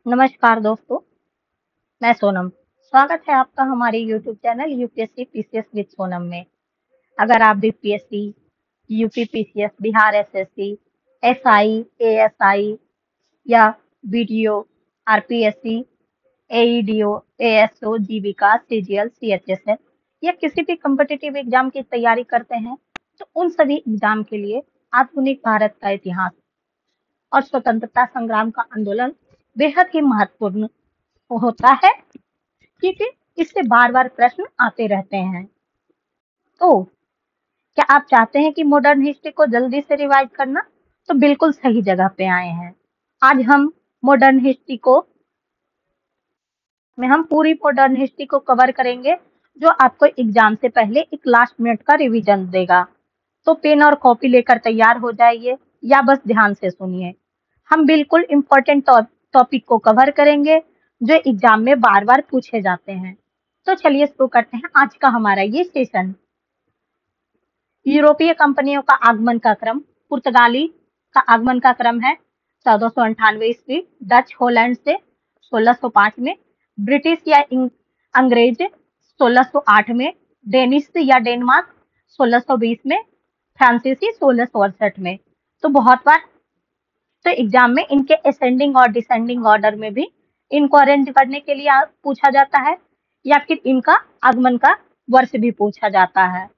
नमस्कार दोस्तों, मैं सोनम। स्वागत है आपका हमारे YouTube channel UPSC PCS with Sonam में। अगर आप BPSC, UP PCS, Bihar SSC, SI, ASI या बीडीओ, आरपीएससी, एईडीओ, एएसओ, जीविका, सीजीएल, सीएचएसएल या किसी भी कॉम्पिटिटिव एग्जाम की तैयारी करते हैं, तो उन सभी एग्जाम के लिए आधुनिक भारत का इतिहास और स्वतंत्रता संग्राम का आंदोलन बेहद ही महत्वपूर्ण होता है, क्योंकि इससे बार-बार प्रश्न आते रहते हैं। तो क्या आप चाहते हैं कि मॉडर्न हिस्ट्री को जल्दी से रिवाइज करना? तो बिल्कुल सही जगह पे आए हैं। आज हम मॉडर्न हिस्ट्री को हम पूरी मॉडर्न हिस्ट्री को कवर करेंगे, जो आपको एग्जाम से पहले एक लास्ट मिनट का रिवीजन देगा। तो पेन और कॉपी लेकर तैयार हो जाइए या बस ध्यान से सुनिए। हम बिल्कुल इम्पोर्टेंट टॉपिक को कवर करेंगे, जो एग्जाम में बार-बार पूछे जाते हैं। तो चलिए शुरू करते हैं आज का हमारा ये सेशन। यूरोपीय कंपनियों का आगमन का क्रम। पुर्तगाली का आगमन का क्रम है 1498 ईस्वी, डच हॉलैंड से 1605 में, ब्रिटिश या अंग्रेज 1608 में, डेनिश या डेनमार्क 1620 में, फ्रांसीसी 1668 में। तो बहुत बार तो एग्जाम में इनके असेंडिंग और डिसेंडिंग ऑर्डर में भी इनको अरेंज करने के लिए पूछा जाता है, या फिर इनका आगमन का वर्ष भी पूछा जाता है।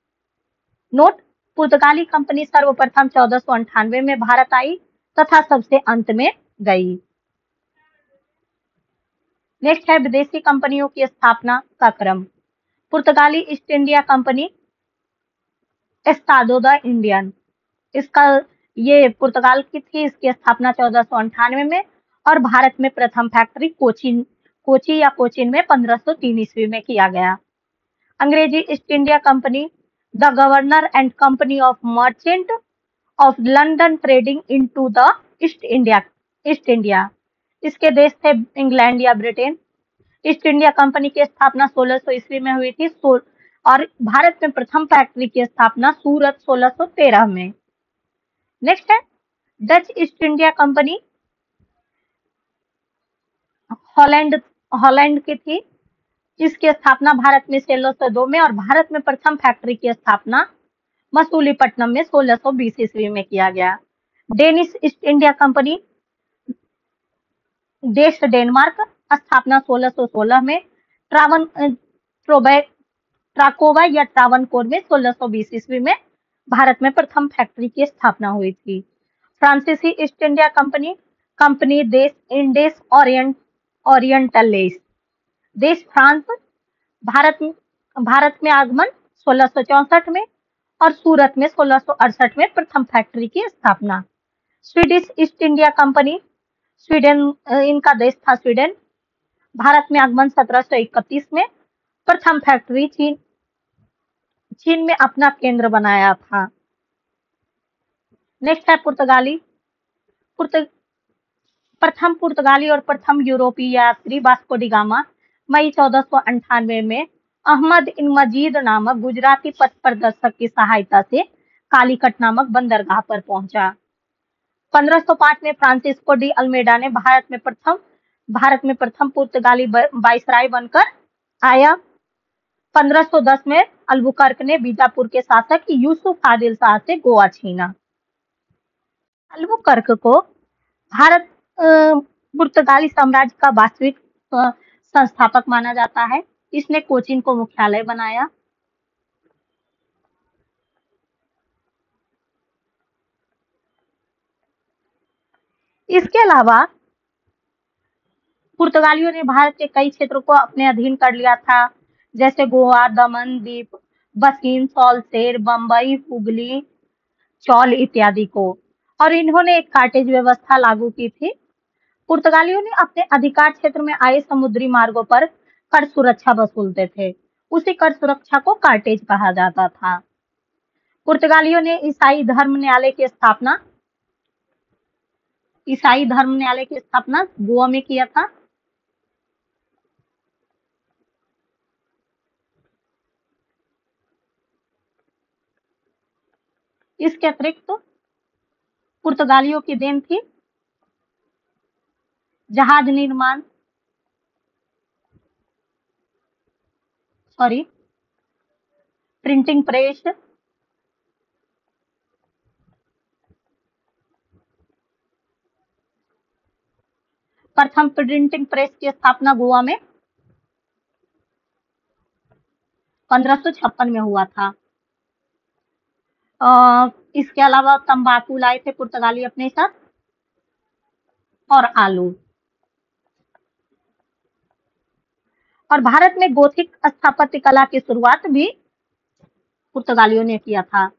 नोट: पुर्तगाली कंपनी सर्वप्रथम 1498 में भारत आई तथा सबसे अंत में गई। नेक्स्ट है विदेशी कंपनियों की स्थापना का क्रम। पुर्तगाली ईस्ट इंडिया कंपनी, एस्टाडो द इंडियन, इसका ये पुर्तगाल की थी। इसकी स्थापना 1498 में और भारत में प्रथम फैक्ट्री कोची या कोचीन में 1503 ईस्वी में किया गया। अंग्रेजी east India company, the governor and company of merchant of London trading into the east India. इसके देश थे इंग्लैंड या ब्रिटेन। ईस्ट इंडिया कंपनी की स्थापना 1600 ईस्वी में हुई थी और भारत में प्रथम फैक्ट्री की स्थापना सूरत 1613 में। नेक्स्ट है Dutch east India company, Holland Holland की थी। इसकी स्थापना भारत में 1602 में और भारत में प्रथम फैक्ट्री की स्थापना मसूलीपट्टनम में 1620 ईस्वी में किया गया। डेनिश ईस्ट इंडिया कंपनी, देश डेनमार्क, स्थापना 1616 में, ट्राकोवा या ट्रावनकोर में 1620 ईस्वी में भारत में प्रथम फैक्ट्री की स्थापना हुई थी। फ्रांसीसी ईस्ट इंडिया कंपनी, कंपनी देश इंडेस ओरिएंटलेस, देश फ्रांस, भारत में आगमन 1664 में और सूरत में 1668 में प्रथम फैक्ट्री की स्थापना। Swedish east India company, Sweden, इनका देश था स्वीडन, भारत में आगमन 1731 में, प्रथम फैक्ट्री चीन में अपना केंद्र बनाया था। नेक्स्ट है पुर्तगाली। प्रथम पुर्तगाली और प्रथम यूरोपीय यात्री वास्को डी गामा मई 1498 में अहमद इन मजीद नामक गुजराती पथ प्रदर्शक की सहायता से कालीकट नामक बंदरगाह पर पहुंचा। 1505 में फ्रांसिस्को डी अल्मेडा ने भारत में प्रथम पुर्तगाली वाइसराय बनकर आया। 1510 में अल्बुकर्क ने बीजापुर के शासक यूसुफ आदिल शाह से गोवा छीना। अल्बुकर्क को भारत पुर्तगाली साम्राज्य का वास्तविक संस्थापक माना जाता है। इसने कोचीन को मुख्यालय बनाया। इसके अलावा पुर्तगालियों ने भारत के कई क्षेत्रों को अपने अधीन कर लिया था, जैसे गोवा, दमन द्वीप, बसीन, सॉल्सेर, बम्बई, हुगली, चौल इत्यादि को, और इन्होंने एक कार्टेज व्यवस्था लागू की थी। पुर्तगालियों ने अपने अधिकार क्षेत्र में आए समुद्री मार्गों पर कर सुरक्षा वसूलते थे। उसी कर सुरक्षा को कार्टेज कहा जाता था। पुर्तगालियों ने ईसाई धर्म न्यायालय की स्थापना गोवा में किया था। इसके अतिरिक्त पुर्तगालियों की देन थी जहाज निर्माण, सॉरी, प्रिंटिंग प्रेस, प्रथम प्रिंटिंग प्रेस की स्थापना गोवा में 1556 में हुआ था। इसके अलावा तंबाकू लाए थे पुर्तगाली अपने साथ, और आलू। और भारत में गोथिक स्थापत्य कला की शुरुआत भी पुर्तगालियों ने किया था।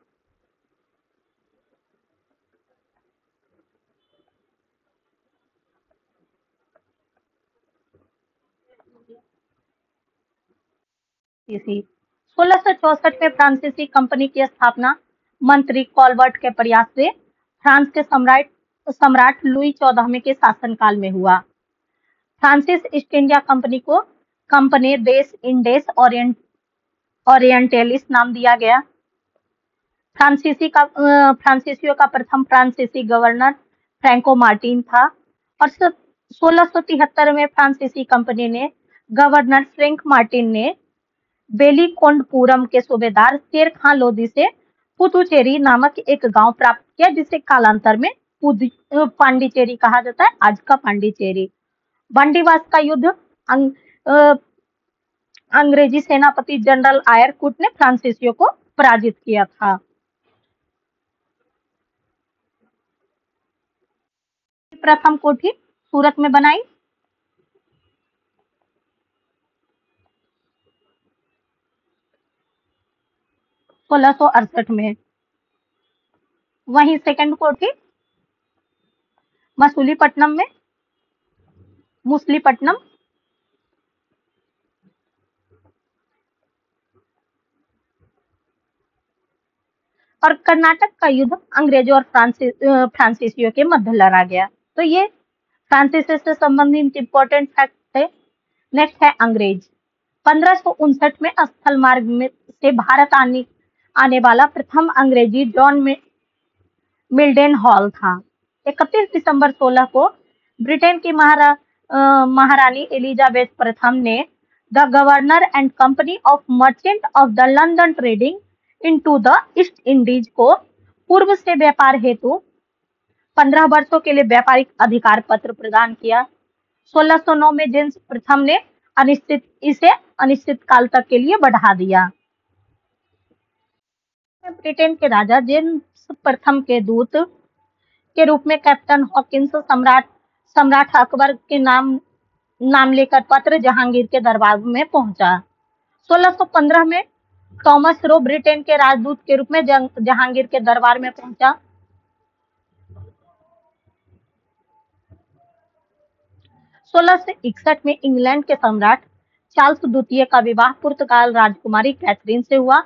इसी 1664 में फ्रांसीसी कंपनी की स्थापना मंत्री कॉलबर्ट के प्रयास से फ्रांस के सम्राट सम्राट लुई 14वें के शासनकाल में हुआ। फ्रांसिस ईस्ट इंडिया कंपनी को कंपनी देश इंडेस ओरिएंटेलिस नाम दिया गया। फ्रांसीसियों का प्रथम फ्रांसीसी गवर्नर फ्रैंको मार्टिन था, और 1673 में फ्रांसीसी कंपनी ने गवर्नर फ्रैंक मार्टिन ने बेलीकोंडपुरम के सूबेदार शेर खान लोदी से पुदुचेरी नामक एक गांव प्राप्त किया, जिसे कालांतर में पांडिचेरी कहा जाता है, आज का पांडिचेरी। बंडीवास का युद्ध अंग्रेजी सेनापति जनरल आयरकुट ने फ्रांसीसियों को पराजित किया था। प्रथम कोठी सूरत में बनाई। 1668 में। वहीं सेकंड कोठी मछलीपट्टनम। और कर्नाटक का युद्ध अंग्रेजों और फ्रांसीसियों के मध्य लड़ा गया। तो ये फ्रांसीसी से संबंधित इंपॉर्टेंट फैक्ट है। नेक्स्ट है अंग्रेज। 1559 में स्थल मार्ग में से भारत आने वाला प्रथम अंग्रेजी जॉन मिल्डन हॉल था। 31 दिसंबर 16 को ब्रिटेन की महारानी एलिजाबेथ प्रथम ने the governor and company of merchant of the London trading into the east Indies को पूर्व से व्यापार हेतु 15 वर्षों के लिए व्यापारिक अधिकार पत्र प्रदान किया। 1609 में जेम्स प्रथम ने इसे अनिश्चित काल तक के लिए बढ़ा दिया। ब्रिटेन के राजा जेम्स प्रथम के दूत के रूप में कैप्टन हॉकिंस सम्राट अकबर के नाम लेकर पत्र जहांगीर के दरबार में पहुंचा। 1615 में थॉमस रो ब्रिटेन के राजदूत के रूप में जहांगीर के दरबार में पहुंचा। 1661 में इंग्लैंड के सम्राट चार्ल्स द्वितीय का विवाह पुर्तगाल राजकुमारी कैथरीन से हुआ।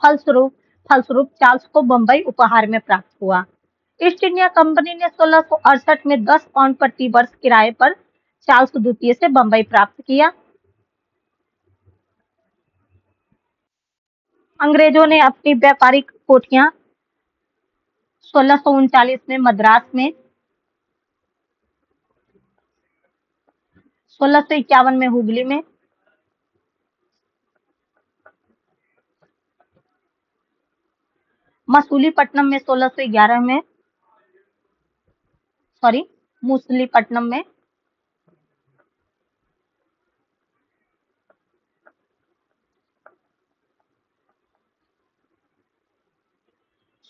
फलस्वरूप चार्ल्स को बंबई उपहार में प्राप्त हुआ। ईस्ट इंडिया कंपनी ने 1668 में 10 पाउंड प्रति वर्ष किराए पर चार्ल्स द्वितीय से बंबई प्राप्त किया। अंग्रेजों ने अपनी व्यापारिक कोठियां 1639 में मद्रास में, 1651 में हुगली में, मसूलीपट्टनम में 1611 में, मूसलीपट्टनम में,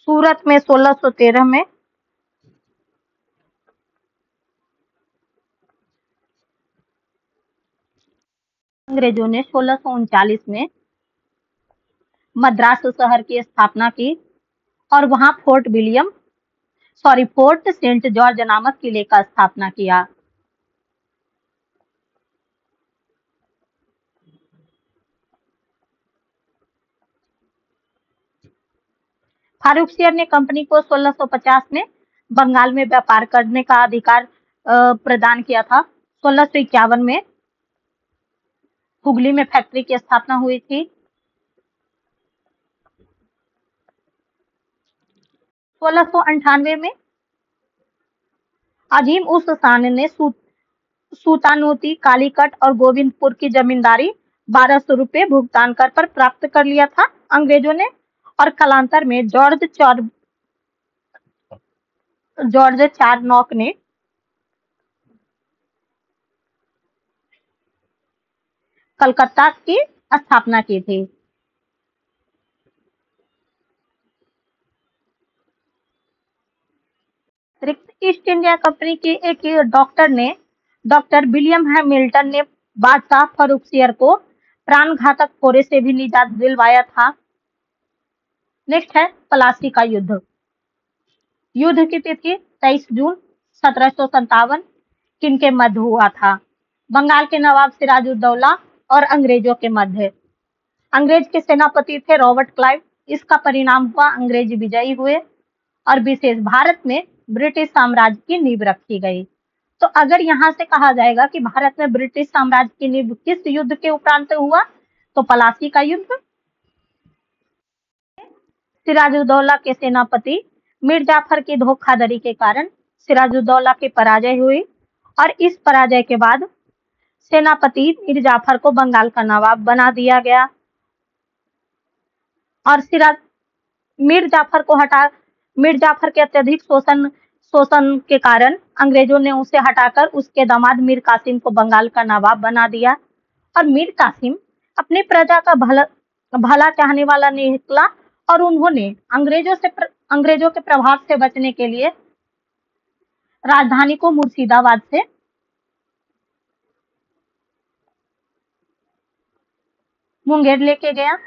सूरत में 1613 में, अंग्रेजों ने 1639 में मद्रास शहर की स्थापना की और वहां फोर्ट सेंट जॉर्ज नामक किले का स्थापना किया। फारूकसियर ने कंपनी को 1650 में बंगाल में व्यापार करने का अधिकार प्रदान किया था। 1651 में हुगली में फैक्ट्री की स्थापना हुई थी। 1698 में अजीम उस शान ने सूतानोती, कालीकट और गोविंदपुर की जमींदारी 1200 रुपये भुगतान कर पर प्राप्त कर लिया था अंग्रेजों ने। और कालांतर में जॉर्ज चारनॉक ने कलकत्ता की स्थापना की थी। ईस्ट इंडिया कंपनी के एक डॉक्टर विलियम हैमिल्टन ने बादशाह फर्रुखसियर को प्राणघातक कोरे से भी निजात दिलवाया था। नेक्स्ट है प्लासी का युद्ध। युद्ध की तिथि 23 जून 1757 किनके मध्य हुआ था? बंगाल के नवाब सिराजुद्दौला और अंग्रेजों के मध्य। अंग्रेज के सेनापति थे रॉबर्ट क्लाइव। इसका परिणाम हुआ अंग्रेज विजयी हुए और विशेष भारत में ब्रिटिश साम्राज्य की नींव रखी गई। तो अगर यहाँ से कहा जाएगा कि भारत में ब्रिटिश साम्राज्य की नींव किस युद्ध के उपरांत हुआ, तो प्लासी का युद्ध। सिराजुद्दौला के सेनापति मीर जाफर की धोखाधड़ी के कारण सिराजुद्दौला की पराजय हुई और इस पराजय के बाद सेनापति मीर जाफर को बंगाल का नवाब बना दिया गया और मीर जाफर के अत्यधिक शोषण के कारण अंग्रेजों ने उसे हटाकर उसके दामाद मीर कासिम को बंगाल का नवाब बना दिया। और मीर कासिम अपनी प्रजा का भला चाहने वाला निकला और उन्होंने अंग्रेजों के प्रभाव से बचने के लिए राजधानी को मुर्शिदाबाद से मुंगेर लेके गया।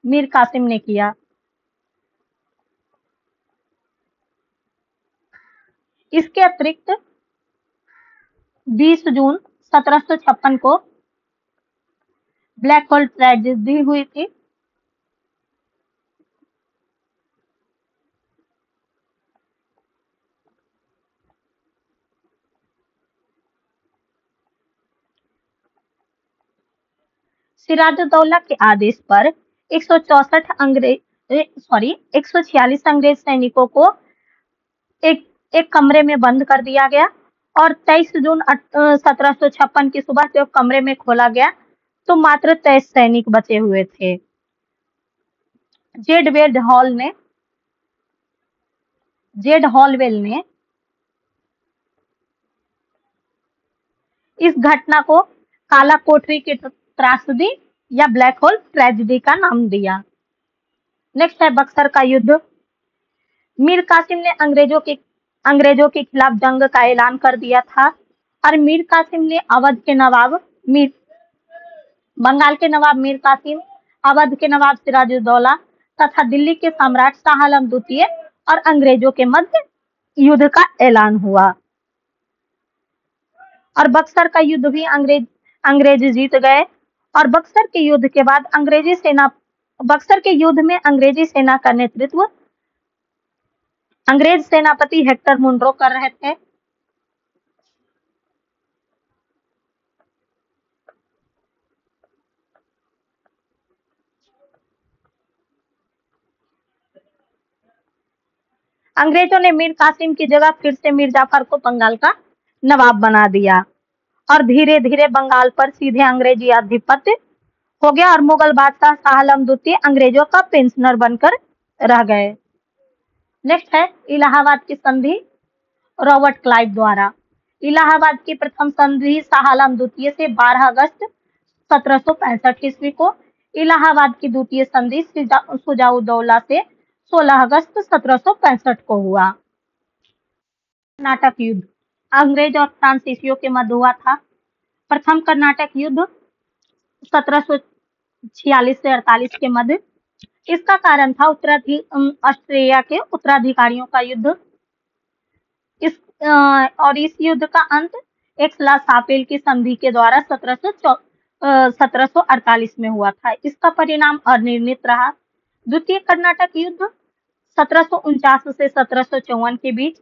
मीर कासिम ने किया। इसके अतिरिक्त 20 जून 1756 को ब्लैक होल ट्रेजेडी हुई थी। सिराजुद्दौला के आदेश पर 146 अंग्रेज सैनिकों को एक कमरे में बंद कर दिया गया और 23 जून 1756 की सुबह जब कमरे में खोला गया तो मात्र 23 सैनिक बचे हुए थे। जेड हॉलवेल ने इस घटना को काला कोठरी की त्रासदी या ब्लैक होल ट्रेजेडी का नाम दिया। नेक्स्ट है बक्सर का युद्ध। मीर कासिम ने अंग्रेजों के खिलाफ जंग का ऐलान कर दिया था और मीर कासिम ने बंगाल के नवाब मीर कासिम, अवध के नवाब सिराजुद्दौला तथा दिल्ली के सम्राट शाह आलम द्वितीय और अंग्रेजों के मध्य युद्ध का ऐलान हुआ और बक्सर का युद्ध भी अंग्रेज जीत गए। और बक्सर के युद्ध के बाद बक्सर के युद्ध में अंग्रेजी सेना का नेतृत्व अंग्रेज सेनापति हेक्टर मुनरो कर रहे थे। अंग्रेजों ने मीर कासिम की जगह फिर से मीर जाफर को बंगाल का नवाब बना दिया और धीरे धीरे बंगाल पर सीधे अंग्रेजी आधिपत्य हो गया और मुगल बादशाह शाह आलम द्वितीय अंग्रेजों का पेंशनर बनकर रह गए। नेक्स्ट है इलाहाबाद की संधि रॉबर्ट क्लाइव द्वारा। इलाहाबाद की प्रथम संधि शाह आलम द्वितीय से 12 अगस्त 1765 ईस्वी को, इलाहाबाद की द्वितीय संधि शुजाउद्दौला से 16 अगस्त 1765 को हुआ। कर्नाटक युद्ध अंग्रेज और फ्रांसीसियों के मध्य हुआ था। प्रथम कर्नाटक युद्ध 1746 से 48 के मध्य। इसका कारण था ऑस्ट्रेलिया के उत्तराधिकारियों का युद्ध। इस युद्ध का अंत एक्सला-शापेल की संधि के द्वारा 1748 में हुआ था। इसका परिणाम अनिर्णित रहा। द्वितीय कर्नाटक युद्ध 1749 से 1754 के बीच।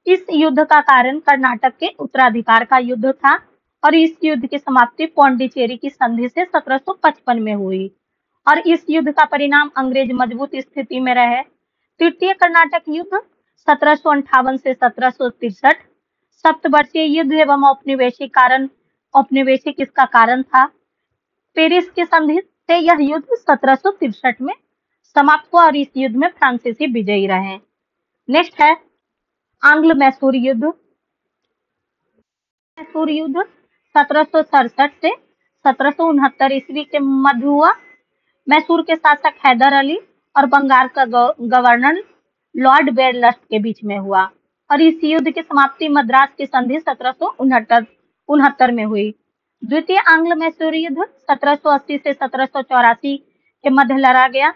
इस युद्ध का कारण कर्नाटक के उत्तराधिकार का युद्ध था और इस युद्ध की समाप्ति पौंडीचेरी की संधि से 1755 में हुई और इस युद्ध का परिणाम अंग्रेज मजबूत स्थिति में रहे। तृतीय कर्नाटक युद्ध 1758 से 1763। सप्तवर्षीय युद्ध एवं औपनिवेशिक कारण, औपनिवेशिक इसका कारण था। पेरिस की संधि से यह युद्ध 1763 में समाप्त हुआ और इस युद्ध में फ्रांसीसी विजयी रहे। नेक्स्ट है आंग्ल मैसूर युद्ध। मैसूर युद्ध 1767 से 1769 ईस्वी के मध्य हुआ। मैसूर के शासक हैदर अली और बंगाल का गवर्नर लॉर्ड बेरलस्ट के बीच में हुआ और इस युद्ध की समाप्ति मद्रास की संधि 1769 में हुई। द्वितीय आंग्ल मैसूर युद्ध 1780 से 1784 के मध्य लड़ा गया।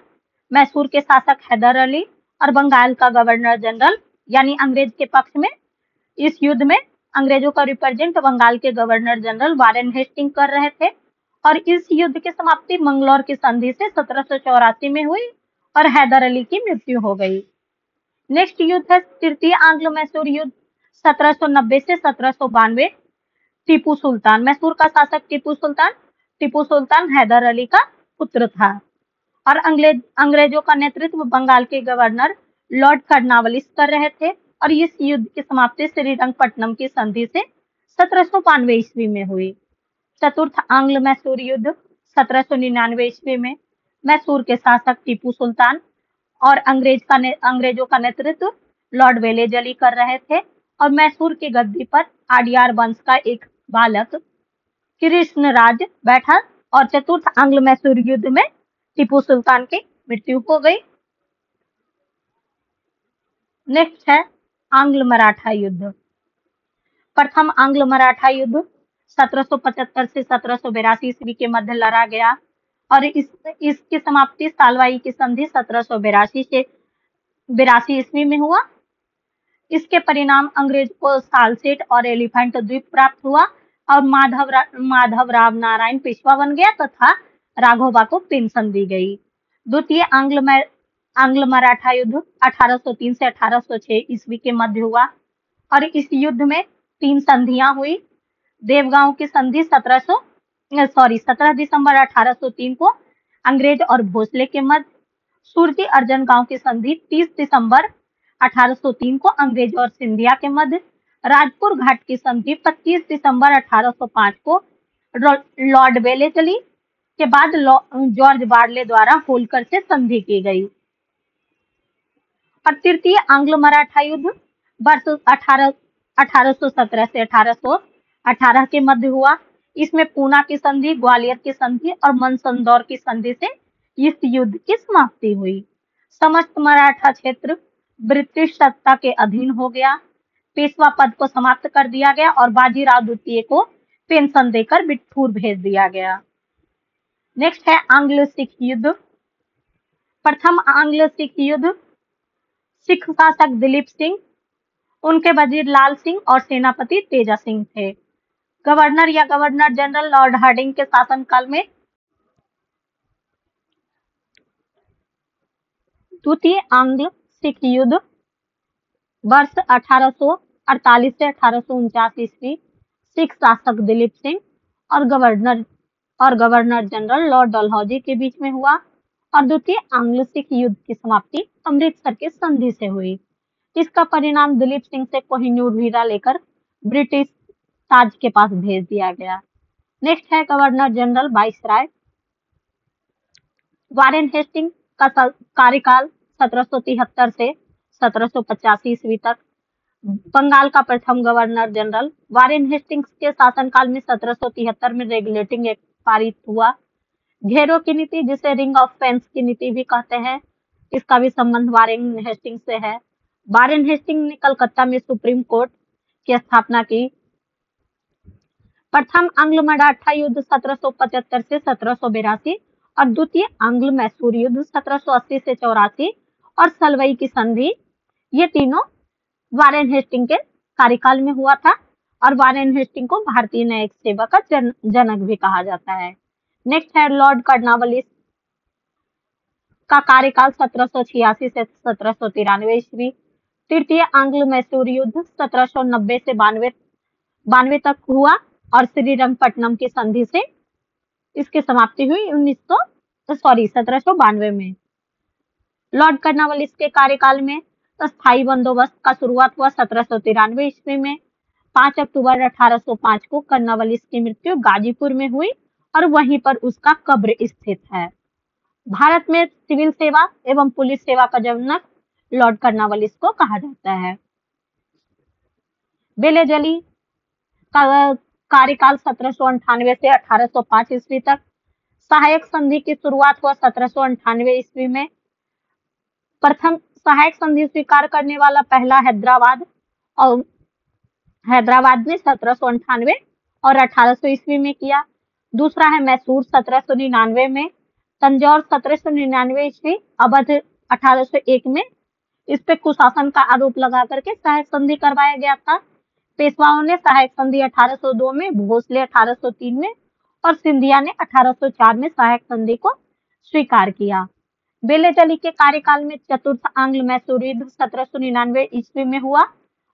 मैसूर के शासक हैदर अली और बंगाल का गवर्नर जनरल यानी अंग्रेज के पक्ष में इस युद्ध में अंग्रेजों का रिप्रेजेंट बंगाल के गवर्नर जनरल वारेन हेस्टिंग कर रहे थे और इस युद्ध की समाप्ति मंगलौर की संधि से 1784 में हुई और हैदर अली की मृत्यु हो गई। नेक्स्ट युद्ध है तृतीय आंग्ल मैसूर युद्ध 1790 से 1792। टीपू सुल्तान, मैसूर का शासक टीपू सुल्तान हैदर अली का पुत्र था और अंग्रेजों का नेतृत्व बंगाल के गवर्नर लॉर्ड कर्नवालिस कर रहे थे और इस युद्ध की समाप्ति श्रीरंगपट्टनम की संधि से 1792 ईस्वी में हुई। चतुर्थ आंग्ल मैसूर युद्ध 1799 ईस्वी में मैसूर के शासक टीपू सुल्तान और अंग्रेजों का नेतृत्व लॉर्ड वेलेज अली कर रहे थे और मैसूर की गद्दी पर आडियार वंश का एक बालक कृष्णराज बैठा और चतुर्थ आंग्ल मैसूर युद्ध में टीपू सुल्तान की मृत्यु हो गई। नेक्स्ट है आंग्ल मराठा युद्ध। प्रथम आंग्ल मराठा युद्ध 1775 से 1782 ईस्वी के मध्य लड़ा गया और इसकी समाप्ति सालवाई की संधि 1782 से 82 ईस्वी में हुआ। इसके परिणाम अंग्रेज को सालसेट और एलिफेंट द्वीप प्राप्त हुआ और माधव राव नारायण पेशवा बन गया तथा राघोबा को पेंशन दी गई। द्वितीय आंग्ल मराठा युद्ध 1803 से 1806 ईस्वी के मध्य हुआ और इस युद्ध में 3 संधियां हुई। देवगांव की संधि 17 दिसंबर 1803 को अंग्रेज और भोसले के मध्य। सुरती अर्जन गांव की संधि 30 दिसंबर 1803 को अंग्रेज और सिंधिया के मध्य। राजपुर घाट की संधि 25 दिसंबर 1805 को लॉर्ड वेलेस्ली के बाद जॉर्ज बार्ले द्वारा होलकर से संधि की गई। और तृतीय आंग्ल मराठा युद्ध वर्ष 1817 से 1818 के मध्य हुआ। इसमें पूना की संधि, ग्वालियर की संधि और मनसंदौर की संधि से इस युद्ध की समाप्ति हुई। समस्त मराठा क्षेत्र ब्रिटिश सत्ता के अधीन हो गया। पेशवा पद को समाप्त कर दिया गया और बाजीराव द्वितीय को पेंशन देकर बिठूर भेज दिया गया। नेक्स्ट है आंग्ल सिख युद्ध। प्रथम आंग्ल सिख युद्ध सिख शासक दिलीप सिंह, उनके वजीर लाल सिंह और सेनापति तेजा सिंह थे। गवर्नर या गवर्नर जनरल लॉर्ड हार्डिंग के शासनकाल में द्वितीय आंग्ल सिख युद्ध वर्ष 1848 से 1849 ईस्वी सिख शासक दिलीप सिंह और गवर्नर जनरल लॉर्ड डलहौजी के बीच में हुआ और द्वितीय आंग्ल सिख युद्ध की समाप्ति अमृतसर की संधि से हुई। इसका परिणाम दिलीप सिंह से कोहिनूर हीरा लेकर ब्रिटिश ताज के पास भेज दिया गया। नेक्स्ट है governor general viceroy. Warren Hastings का कार्यकाल 1773 से 1785 ईस्वी तक। बंगाल का प्रथम गवर्नर जनरल वारेन हेस्टिंग्स के शासनकाल में 1773 में रेगुलेटिंग एक्ट पारित हुआ। घेरों की नीति, जिसे रिंग ऑफ फेंस की नीति भी कहते हैं, इसका भी संबंध वारेन हेस्टिंग से है। वारेन हेस्टिंग ने कलकत्ता में सुप्रीम कोर्ट की स्थापना की। प्रथम आंग्ल मराठा युद्ध 1775 से 1782 और द्वितीय आंग्ल मैसूर युद्ध 1780 से 84 और सलवई की संधि, ये तीनों वारेन हेस्टिंग के कार्यकाल में हुआ था और वारेन हेस्टिंग को भारतीय न्यायिक सेवा का जनक भी कहा जाता है। नेक्स्ट है लॉर्ड कर्नवालिस का कार्यकाल 1786 से 1793 ईस्वी। तृतीय आंग्ल मैसूर युद्ध 1790 से 92 तक हुआ और श्रीरंगपट्टनम की संधि से इसकी समाप्ति हुई 1792 में। लॉर्ड कर्नवालिस के कार्यकाल में स्थायी बंदोबस्त का शुरुआत हुआ 1793 ईस्वी में। 5 अक्टूबर 1805 को कर्नवालिस की मृत्यु गाजीपुर में हुई और वहीं पर उसका कब्र स्थित है। भारत में सिविल सेवा एवं पुलिस सेवा का जनक लॉर्ड कर्नवालिस को कहा जाता है। बेलेजली का कार्यकाल 1798 से 1805 ईस्वी तक। सहायक संधि की शुरुआत हुआ 1798 ईस्वी में। प्रथम सहायक संधि स्वीकार करने वाला पहला हैदराबाद और हैदराबाद ने 1798 और 1800 ईस्वी में किया। दूसरा है मैसूर 1799 में, तंजौर 1799 ईस्वी, अवध 1801 में। इस पे कुशासन का आरोप लगा करके सहायक संधि करवाया गया था। पेशवाओं ने सहायक संधि 1802 में, भोसले 1803 में और सिंधिया ने 1804 में सहायक संधि को स्वीकार किया। बेलेजली के कार्यकाल में चतुर्थ आंग्ल मैसूर युद्ध 1799 ईस्वी में हुआ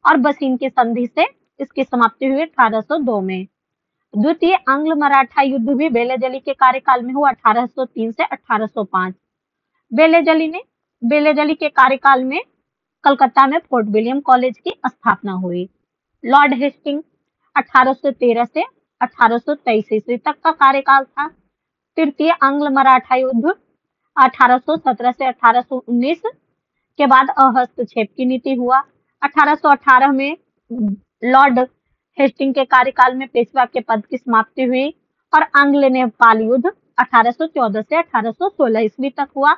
और बसीन की संधि से इसकी समाप्ति हुई 1802 में। द्वितीय आंग्ल मराठा युद्ध भी बेलेजली के कार्यकाल में हुआ 1803 से 1805। बेलेजली के कार्यकाल में कलकत्ता में फोर्ट विलियम कॉलेज की स्थापना हुई। लॉर्ड हेस्टिंग 1813 से 1823 ईस्वी तक का कार्यकाल था। तृतीय आंग्ल मराठा युद्ध 1817 से 1819 के बाद हस्तक्षेप की नीति हुआ। 1818 में लॉर्ड हेस्टिंग के कार्यकाल में पेशवा के पद की समाप्ति हुई और आंग्ल नेपाल युद्ध 1814 से 1816 ईस्वी तक हुआ।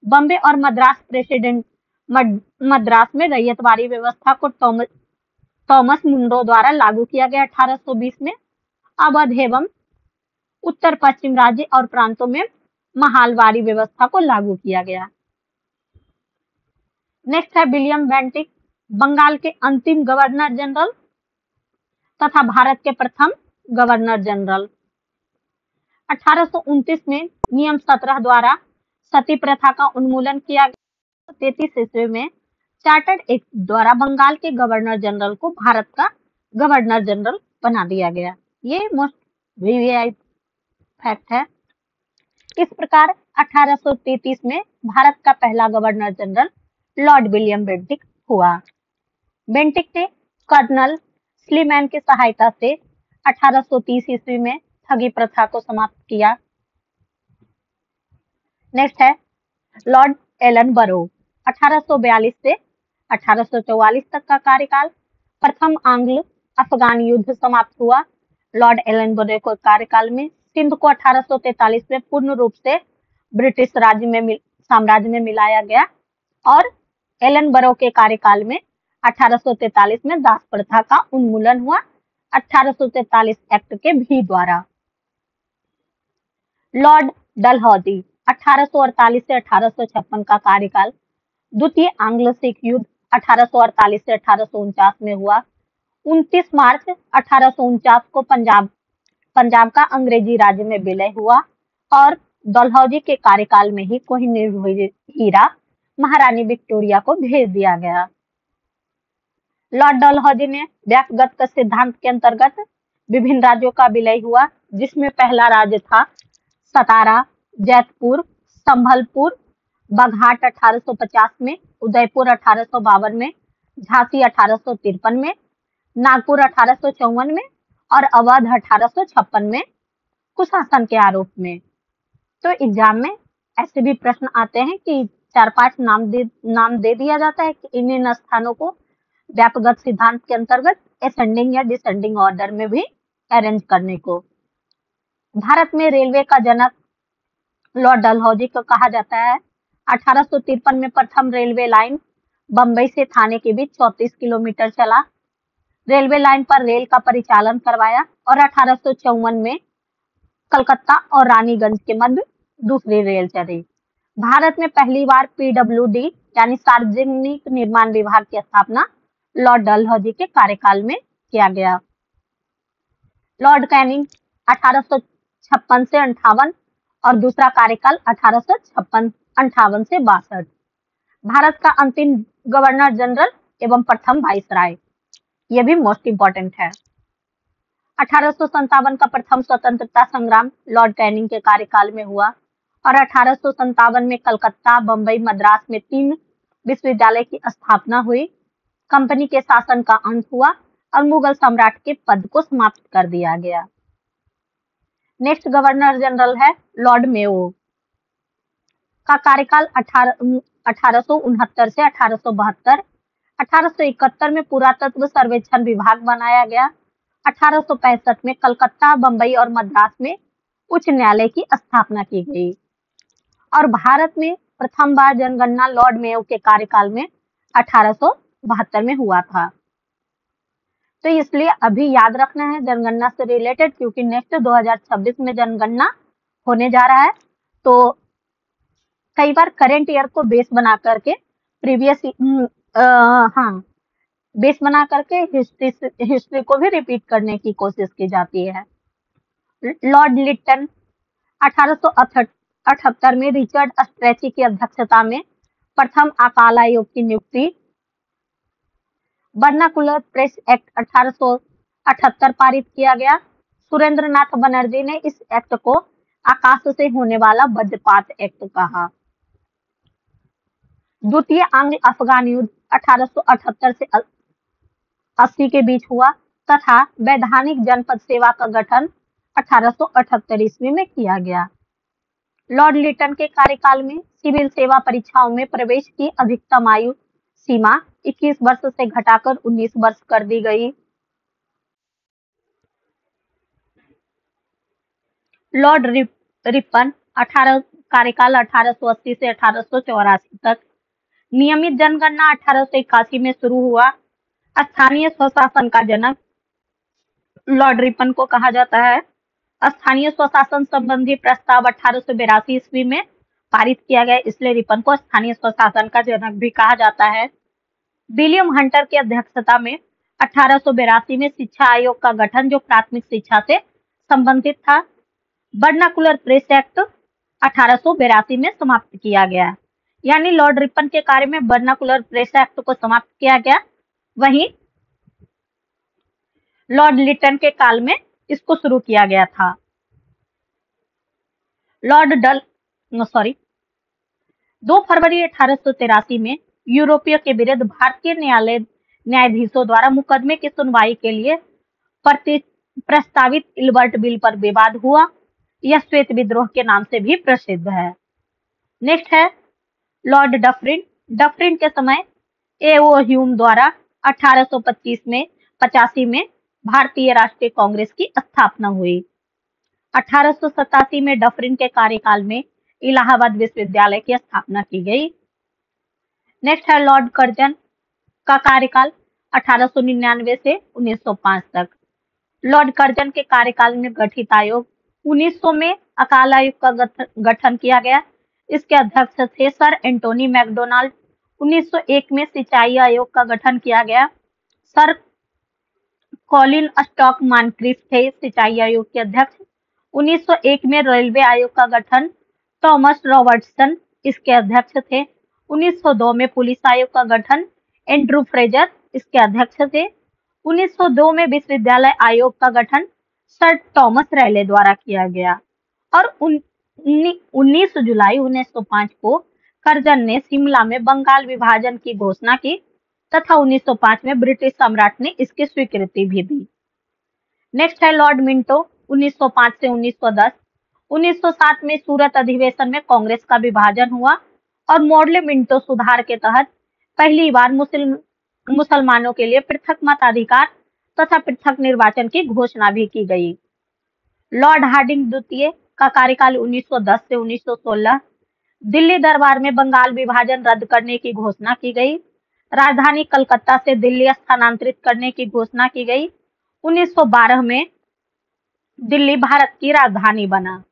बॉम्बे और मद्रास प्रेसिडेंट मद्रास में रैयतवाड़ी व्यवस्था को थॉमस मुंडो द्वारा लागू किया गया 1820 में। अवध एवं उत्तर पश्चिम राज्य और प्रांतों में महालवाड़ी व्यवस्था को लागू किया गया। नेक्स्ट है विलियम बेंटिक, बंगाल के अंतिम गवर्नर जनरल तथा भारत के प्रथम गवर्नर जनरल। 1829 में नियम 17 द्वारा सती प्रथा का उन्मूलन किया गया। 33 ईस्वी में चार्टर्ड एक्ट द्वारा बंगाल के गवर्नर जनरल को भारत का गवर्नर जनरल बना दिया गया। ये मोस्ट वीवीआई फैक्ट है। इस प्रकार 1833 में भारत का पहला governor general Lord William Bentinck हुआ। बेंटिक ने कर्नल स्लीमैन की सहायता से 1830 ईस्वी में ठगी प्रथा को समाप्त किया। नेक्स्ट है लॉर्ड एलन बरो, 1842 से 1844 तक का कार्यकाल। प्रथम आंग्ल अफगान युद्ध समाप्त हुआ। लॉर्ड एलन बरो के कार्यकाल में सिंध को 1843 में पूर्ण रूप से ब्रिटिश साम्राज्य में मिलाया गया और एलन बरो के कार्यकाल में 1843 में दास प्रथा का उन्मूलन हुआ 1843 एक्ट के भी द्वारा। लॉर्ड डलहौजी 1848 से 1856 का कार्यकाल। द्वितीय आंग्ल सिख युद्ध 1848 से 1849 में हुआ। 29 मार्च 1849 को पंजाब का अंग्रेजी राज्य में विलय हुआ और डलहौजी के कार्यकाल में ही कोहिनूर हीरा महारानी विक्टोरिया को भेज दिया गया। लॉर्ड डलहौजी ने व्यक्तिगत सिद्धांत के अंतर्गत विभिन्न राज्यों का विलय हुआ, जिसमें पहला राज्य था सतारा, जैतपुर, संभलपुर, बघाट 1850 में, उदयपुर 1852 में, झांसी 1853 में, नागपुर 1854 में और अवध 1856 में कुशासन के आरोप में। तो एग्जाम में ऐसे भी प्रश्न आते हैं कि 4-5 नाम दे दिया जाता है कि इन स्थानों को व्यापक सिद्धांत के अंतर्गत असेंडिंग या डिसेंडिंग ऑर्डर में भी अरेंज करने को। भारत में रेलवे का जनक लॉर्ड डलहौजी को कहा जाता है। 1853 में प्रथम रेलवे लाइन बंबई से थाने के बीच 34 किलोमीटर चला। रेलवे लाइन पर रेल का परिचालन करवाया और 1854 में कलकत्ता और रानीगंज के मध्य दूसरी रेल चली। भारत में पहली बार पीडब्ल्यूडी यानी सार्वजनिक निर्माण विभाग की स्थापना लॉर्ड डलहौजी के कार्यकाल में किया गया। लॉर्ड कैनिंग 1856 से 58 और दूसरा कार्यकाल 1858 से 62। भारत का अंतिम गवर्नर जनरल एवं प्रथम वाइसराय, यह भी मोस्ट इंपॉर्टेंट है। 1857 का प्रथम स्वतंत्रता संग्राम लॉर्ड कैनिंग के कार्यकाल में हुआ और 1857 में कलकत्ता, बंबई, मद्रास में 3 विश्वविद्यालय की स्थापना हुई, कंपनी के शासन का अंत हुआ और मुगल सम्राट के पद को समाप्त कर दिया गया। नेक्स्ट गवर्नर जनरल है लॉर्ड मेयो का कार्यकाल 1869 से 1872। 1871 में पुरातत्व सर्वेक्षण विभाग बनाया गया। 1865 में कलकत्ता, बंबई और मद्रास में उच्च न्यायालय की स्थापना की गई और भारत में प्रथम बार जनगणना लॉर्ड मेयो के कार्यकाल में 1872 में हुआ था। तो इसलिए अभी याद रखना है जनगणना से रिलेटेड, क्योंकि नेक्स्ट 2026 में जनगणना होने जा रहा है। तो कई बार करंट ईयर को बेस बना करके बेस बना करके हिस्ट्री को भी रिपीट करने की कोशिश की जाती है। लॉर्ड लिटन 1878 में रिचर्ड स्ट्रेची की अध्यक्षता में प्रथम अकाल आयोग की नियुक्ति। वर्नाकुलर प्रेस एक्ट 1878 पारित किया गया। सुरेंद्र नाथ बनर्जी ने इस एक्ट को आकाश से होने वाला वज्रपात एक्ट कहा। द्वितीय आंग्ल अफगान युद्ध 1878 से 80 के बीच हुआ तथा वैधानिक जनपद सेवा का गठन 1878 ईस्वी में किया गया। लॉर्ड लिटन के कार्यकाल में सिविल सेवा परीक्षाओं में प्रवेश की अधिकतम आयु सीमा 21 वर्ष से घटाकर 19 वर्ष कर दी गई। लॉर्ड रिपन कार्यकाल 1880 से 1884 तक। नियमित जनगणना 1881 में शुरू हुआ। स्थानीय स्वशासन का जनक लॉर्ड रिपन को कहा जाता है। स्थानीय स्वशासन संबंधी प्रस्ताव 1882 ईस्वी में पारित किया गया, इसलिए रिपन को स्थानीय स्वशासन का जनक भी कहा जाता है। विलियम हंटर की अध्यक्षता में 1882 में शिक्षा आयोग का गठन, जो प्राथमिक शिक्षा से संबंधित था। वर्नाकुलर प्रेस एक्ट 1882 में समाप्त किया गया, यानी लॉर्ड रिपन के कार्य में वर्नाकुलर प्रेस एक्ट को समाप्त किया गया, वहीं लॉर्ड लिटन के काल में इसको शुरू किया गया था। 2 फरवरी 1883 में यूरोपीय के विरुद्ध भारतीय न्यायाधीशों द्वारा मुकदमे की सुनवाई के लिए प्रस्तावित इल्बर्ट बिल पर विवाद हुआ। यह श्वेत विद्रोह के नाम से भी प्रसिद्ध है। नेक्स्ट है लॉर्ड डफरिन। डफरिन के समय A.O. ह्यूम द्वारा 1885 में भारतीय राष्ट्रीय कांग्रेस की स्थापना हुई। 1887 में डफरिन के कार्यकाल में इलाहाबाद विश्वविद्यालय की स्थापना की गई। नेक्स्ट है लॉर्ड कर्जन का कार्यकाल 1899 से 1905 तक। लॉर्ड कर्जन के कार्यकाल में गठित आयोग 1900 में अकाल आयोग का गठन किया गया। इसके अध्यक्ष थे सर एंटोनी मैकडोनाल्ड। 1901 में सिंचाई आयोग का गठन किया गया। सर कॉलिन स्टॉक मानक्रिफ थे सिंचाई आयोग के अध्यक्ष। 1901 में रेलवे आयोग का गठन, थॉमस रॉबर्टसन इसके अध्यक्ष थे। 1902 में पुलिस आयोग का गठन, एंड्रू फ्रेजर इसके अध्यक्ष थे। 1902 में विश्वविद्यालय आयोग का गठन सर थॉमस रैले द्वारा किया गया और 19 जुलाई 1905 को कर्जन ने शिमला में बंगाल विभाजन की घोषणा की तथा 1905 में ब्रिटिश सम्राट ने इसकी स्वीकृति भी दी। नेक्स्ट है लॉर्ड मिंटो 1905 से 1910। 1907 में सूरत अधिवेशन में कांग्रेस का विभाजन हुआ और मॉडल मिंटो सुधार के तहत पहली बार मुसलमानों के लिए पृथक मताधिकार तथा पृथक निर्वाचन की घोषणा भी की गई। लॉर्ड हार्डिंग द्वितीय का कार्यकाल 1910 से 1916। दिल्ली दरबार में बंगाल विभाजन रद्द करने की घोषणा की गई। राजधानी कलकत्ता से दिल्ली स्थानांतरित करने की घोषणा की गई। 1912 में दिल्ली भारत की राजधानी बना।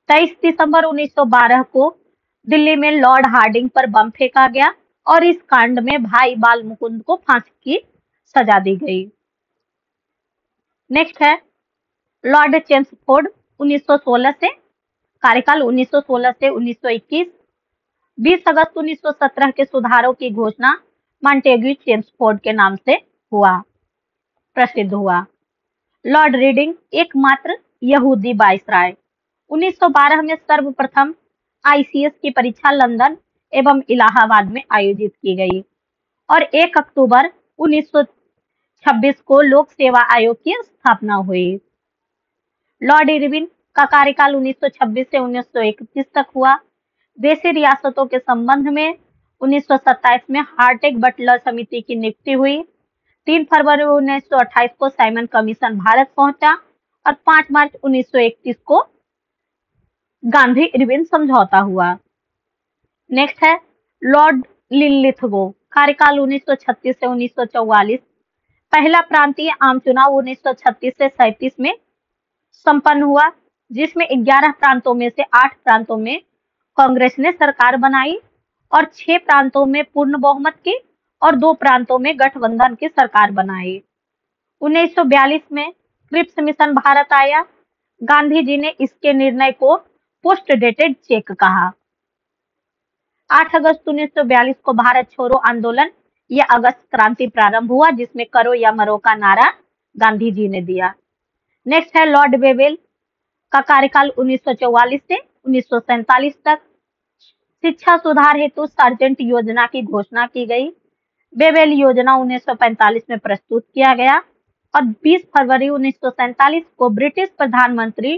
23 दिसंबर 1912 को दिल्ली में लॉर्ड हार्डिंग पर बम फेंका गया और इस कांड में भाई बाल मुकुंद को फांसी की सजा दी गई। नेक्स्ट है लॉर्ड चेम्सफोर्ड 1916 से कार्यकाल 1916 से 1921। 20 अगस्त 1917 के सुधारों की घोषणा मॉन्टेग्यू चेम्सफोर्ड के नाम से प्रसिद्ध हुआ। लॉर्ड रीडिंग एकमात्र यहूदी वाइसराय। 1912 में सर्वप्रथम ICS की परीक्षा लंदन एवं इलाहाबाद में आयोजित की गई और 1 अक्टूबर 1926 को लोक सेवा आयोग की स्थापना हुई। लॉर्ड इरविन का कार्यकाल 1926 से 1931 तक हुआ। देशी रियासतों के संबंध में 1927 में हार्टेग बटलर समिति की नियुक्ति हुई। 3 फरवरी 1928 को साइमन कमीशन भारत पहुंचा और 5 मार्च 1931 को गांधी इरविन समझौता हुआ। नेक्स्ट है लॉर्ड लिनलिथगो, कार्यकाल 1936 से 1944। पहला प्रांतीय आम चुनाव 1936 से 37 में संपन्न हुआ, जिसमें 11 प्रांतों में से 8 प्रांतों में कांग्रेस ने सरकार बनाई और 6 प्रांतों में पूर्ण बहुमत की और 2 प्रांतों में गठबंधन की सरकार बनाई। 1942 में क्रिप्स मिशन भारत आया। गांधी जी ने इसके निर्णय को पोस्ट डेटेड चेक कहा। 8 अगस्त 1942 को भारत छोड़ो आंदोलन या अगस्त क्रांति प्रारंभ हुआ, जिसमें करो या मरो का नारा गांधी जी ने दिया। नेक्स्ट है लॉर्ड वेवेल का कार्यकाल 1944 से 1947 तक। शिक्षा सुधार हेतु सार्जेंट योजना की घोषणा की गई। वेवेल योजना 1945 में प्रस्तुत किया गया और 20 फरवरी 1947 को ब्रिटिश प्रधानमंत्री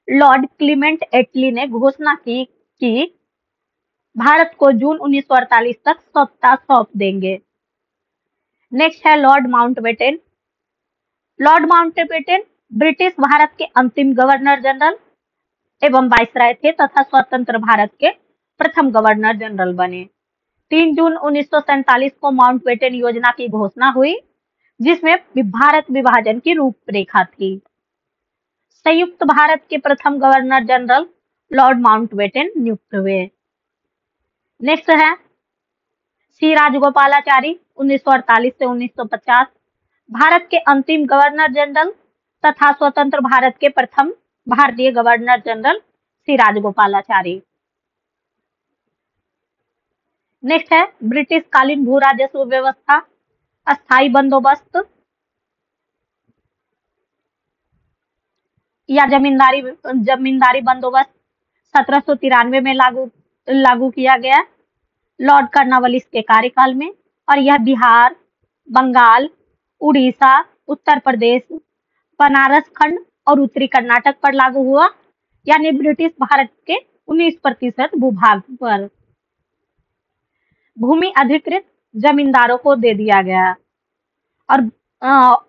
लॉर्ड क्लीमेंट एटली ने घोषणा की कि भारत को जून 1948 तक सत्ता सौंप देंगे। नेक्स्ट है Lord Mountbatten. Lord Mountbatten British Bharat के अंतिम गवर्नर जनरल एवं वाइसराय थे तथा स्वतंत्र भारत के प्रथम गवर्नर जनरल बने। 3 जून 1947 को माउंटबेटन योजना की घोषणा हुई, जिसमें भारत विभाजन की रूपरेखा थी। संयुक्त भारत के प्रथम गवर्नर जनरल लॉर्ड माउंटबेटन नियुक्त हुए। नेक्स्ट है सी राजगोपालाचारी 1948 से 1950, भारत के अंतिम गवर्नर जनरल तथा स्वतंत्र भारत के प्रथम भारतीय गवर्नर जनरल सी राजगोपालाचारी। नेक्स्ट है ब्रिटिश कालीन भू राजस्व व्यवस्था, अस्थायी बंदोबस्त या जमींदारी बंदोबस्त 1793 में लागू किया गया लॉर्ड कर्नवालिस के कार्यकाल में, और यह बिहार, बंगाल, उड़ीसा, उत्तर प्रदेश, बनारस खंड और उत्तरी कर्नाटक पर लागू हुआ, यानी ब्रिटिश भारत के 19% भूभाग पर। भूमि अधिकृत जमींदारों को दे दिया गया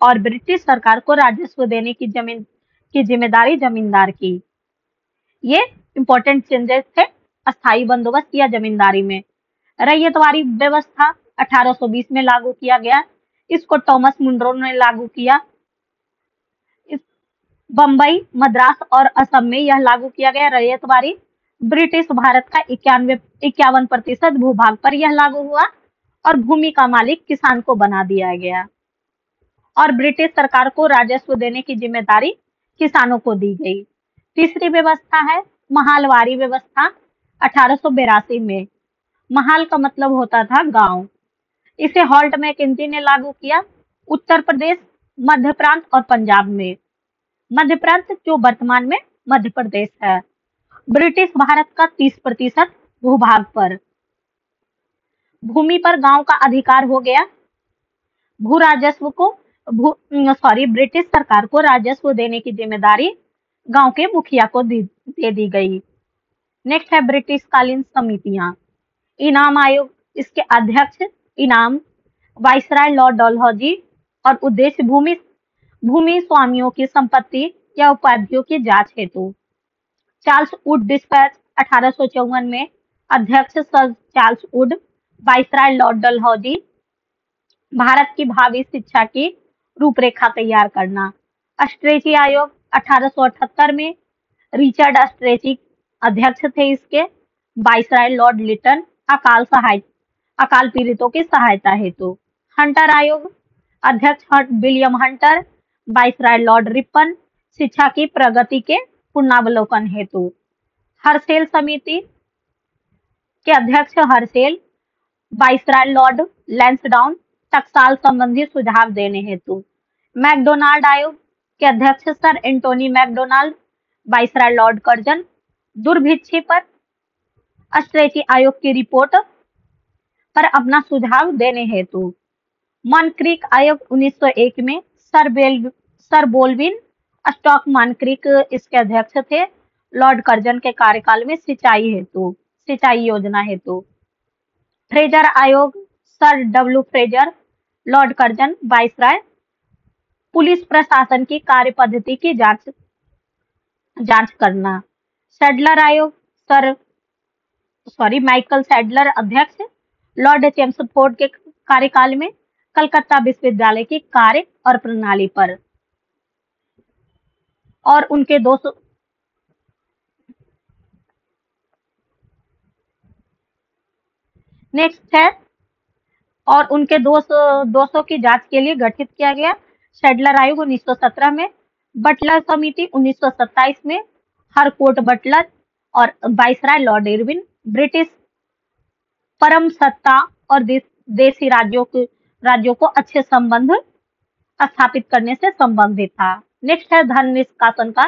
और ब्रिटिश सरकार को राजस्व देने की जिम्मेदारी जमींदार की। ये इंपॉर्टेंट चेंजेस थे अस्थायी बंदोबस्त या जमींदारी में। रैयतवारी व्यवस्था 1820 में लागू किया गया, इसको थॉमस मुनरो ने लागू किया। बंबई, मद्रास और असम में यह लागू किया गया रैयतवारी। ब्रिटिश भारत का 51% भूभाग पर यह लागू हुआ और भूमि का मालिक किसान को बना दिया गया और ब्रिटिश सरकार को राजस्व देने की जिम्मेदारी किसानों को दी गई। तीसरी व्यवस्था है महालवारी व्यवस्था 1882 में। महाल का मतलब होता था गांव। इसे हॉल्ट मैकेंजी ने लागू किया उत्तर प्रदेश, मध्य प्रांत और पंजाब में। मध्य प्रांत जो वर्तमान में मध्य प्रदेश है। ब्रिटिश भारत का 30% भूभाग पर भूमि पर गांव का अधिकार हो गया। भू राजस्व को ब्रिटिश सरकार को राजस्व देने की जिम्मेदारी गांव के मुखिया को दे दी गई। नेक्स्ट है ब्रिटिश कालीन समितियां। इनाम आयोग, इसके अध्यक्ष इनाम वाइसराय लॉर्ड डलहौजी और उद्देश्य भूमि स्वामियों की संपत्ति या उपाधियों की जांच हेतु। चार्ल्स वुड डिस्पैच 1854 में, अध्यक्ष sir Charles Wood, viceroy Lord Dalhousie. Bharat की भावी शिक्षा की रूपरेखा तैयार करना। स्ट्रेची आयोग 1878 में, रिचर्ड स्ट्रेची अध्यक्ष थे इसके। वाइसराय लॉर्ड लिटन अकाल पीड़ितों की सहायता हेतु। हंटर आयोग, अध्यक्ष William Hunter, viceroy Lord Ripon, शिक्षा की प्रगति के पुनरावलोकन हेतु। हर्सेल समिति के अध्यक्ष हर्सेल, वाइसराय लॉर्ड लैंसडाउन, टकसाल संबंधी सुझाव देने हेतु। मैकडोनाल्ड आयोग के अध्यक्ष sir Antony MacDonnell, viceroy Lord Curzon, दुर्भिक्षी पर स्ट्रेची आयोग की रिपोर्ट पर अपना सुझाव देने हेतु। मॉनक्रीक आयोग 1901 में सर बोल्विन स्टॉक मॉनक्रीक इसके अध्यक्ष थे। लॉर्ड कर्जन के कार्यकाल में सिंचाई योजना हेतु। फ्रेजर आयोग sir W Fraser, Lord Curzon, viceroy. Police प्रशासन की कार्य पद्धति की जांच करना। सैडलर आयोग माइकल सैडलर अध्यक्ष। लॉर्ड चेम्सफोर्ड के कार्यकाल में कलकत्ता विश्वविद्यालय की कार्य और प्रणाली पर और उनके 200 नेक्स्ट है और उनके 200 की जांच के लिए गठित किया गया। सैडलर आयोग 1917 में, बटलर समिति 1927 में, हरकोर्ट बटलर और वाइसराय लॉर्ड इरविन ब्रिटिश परम सत्ता और देशी राज्यों को अच्छे संबंध स्थापित करने से संबंधित था। नेक्स्ट है धन निष्कासन का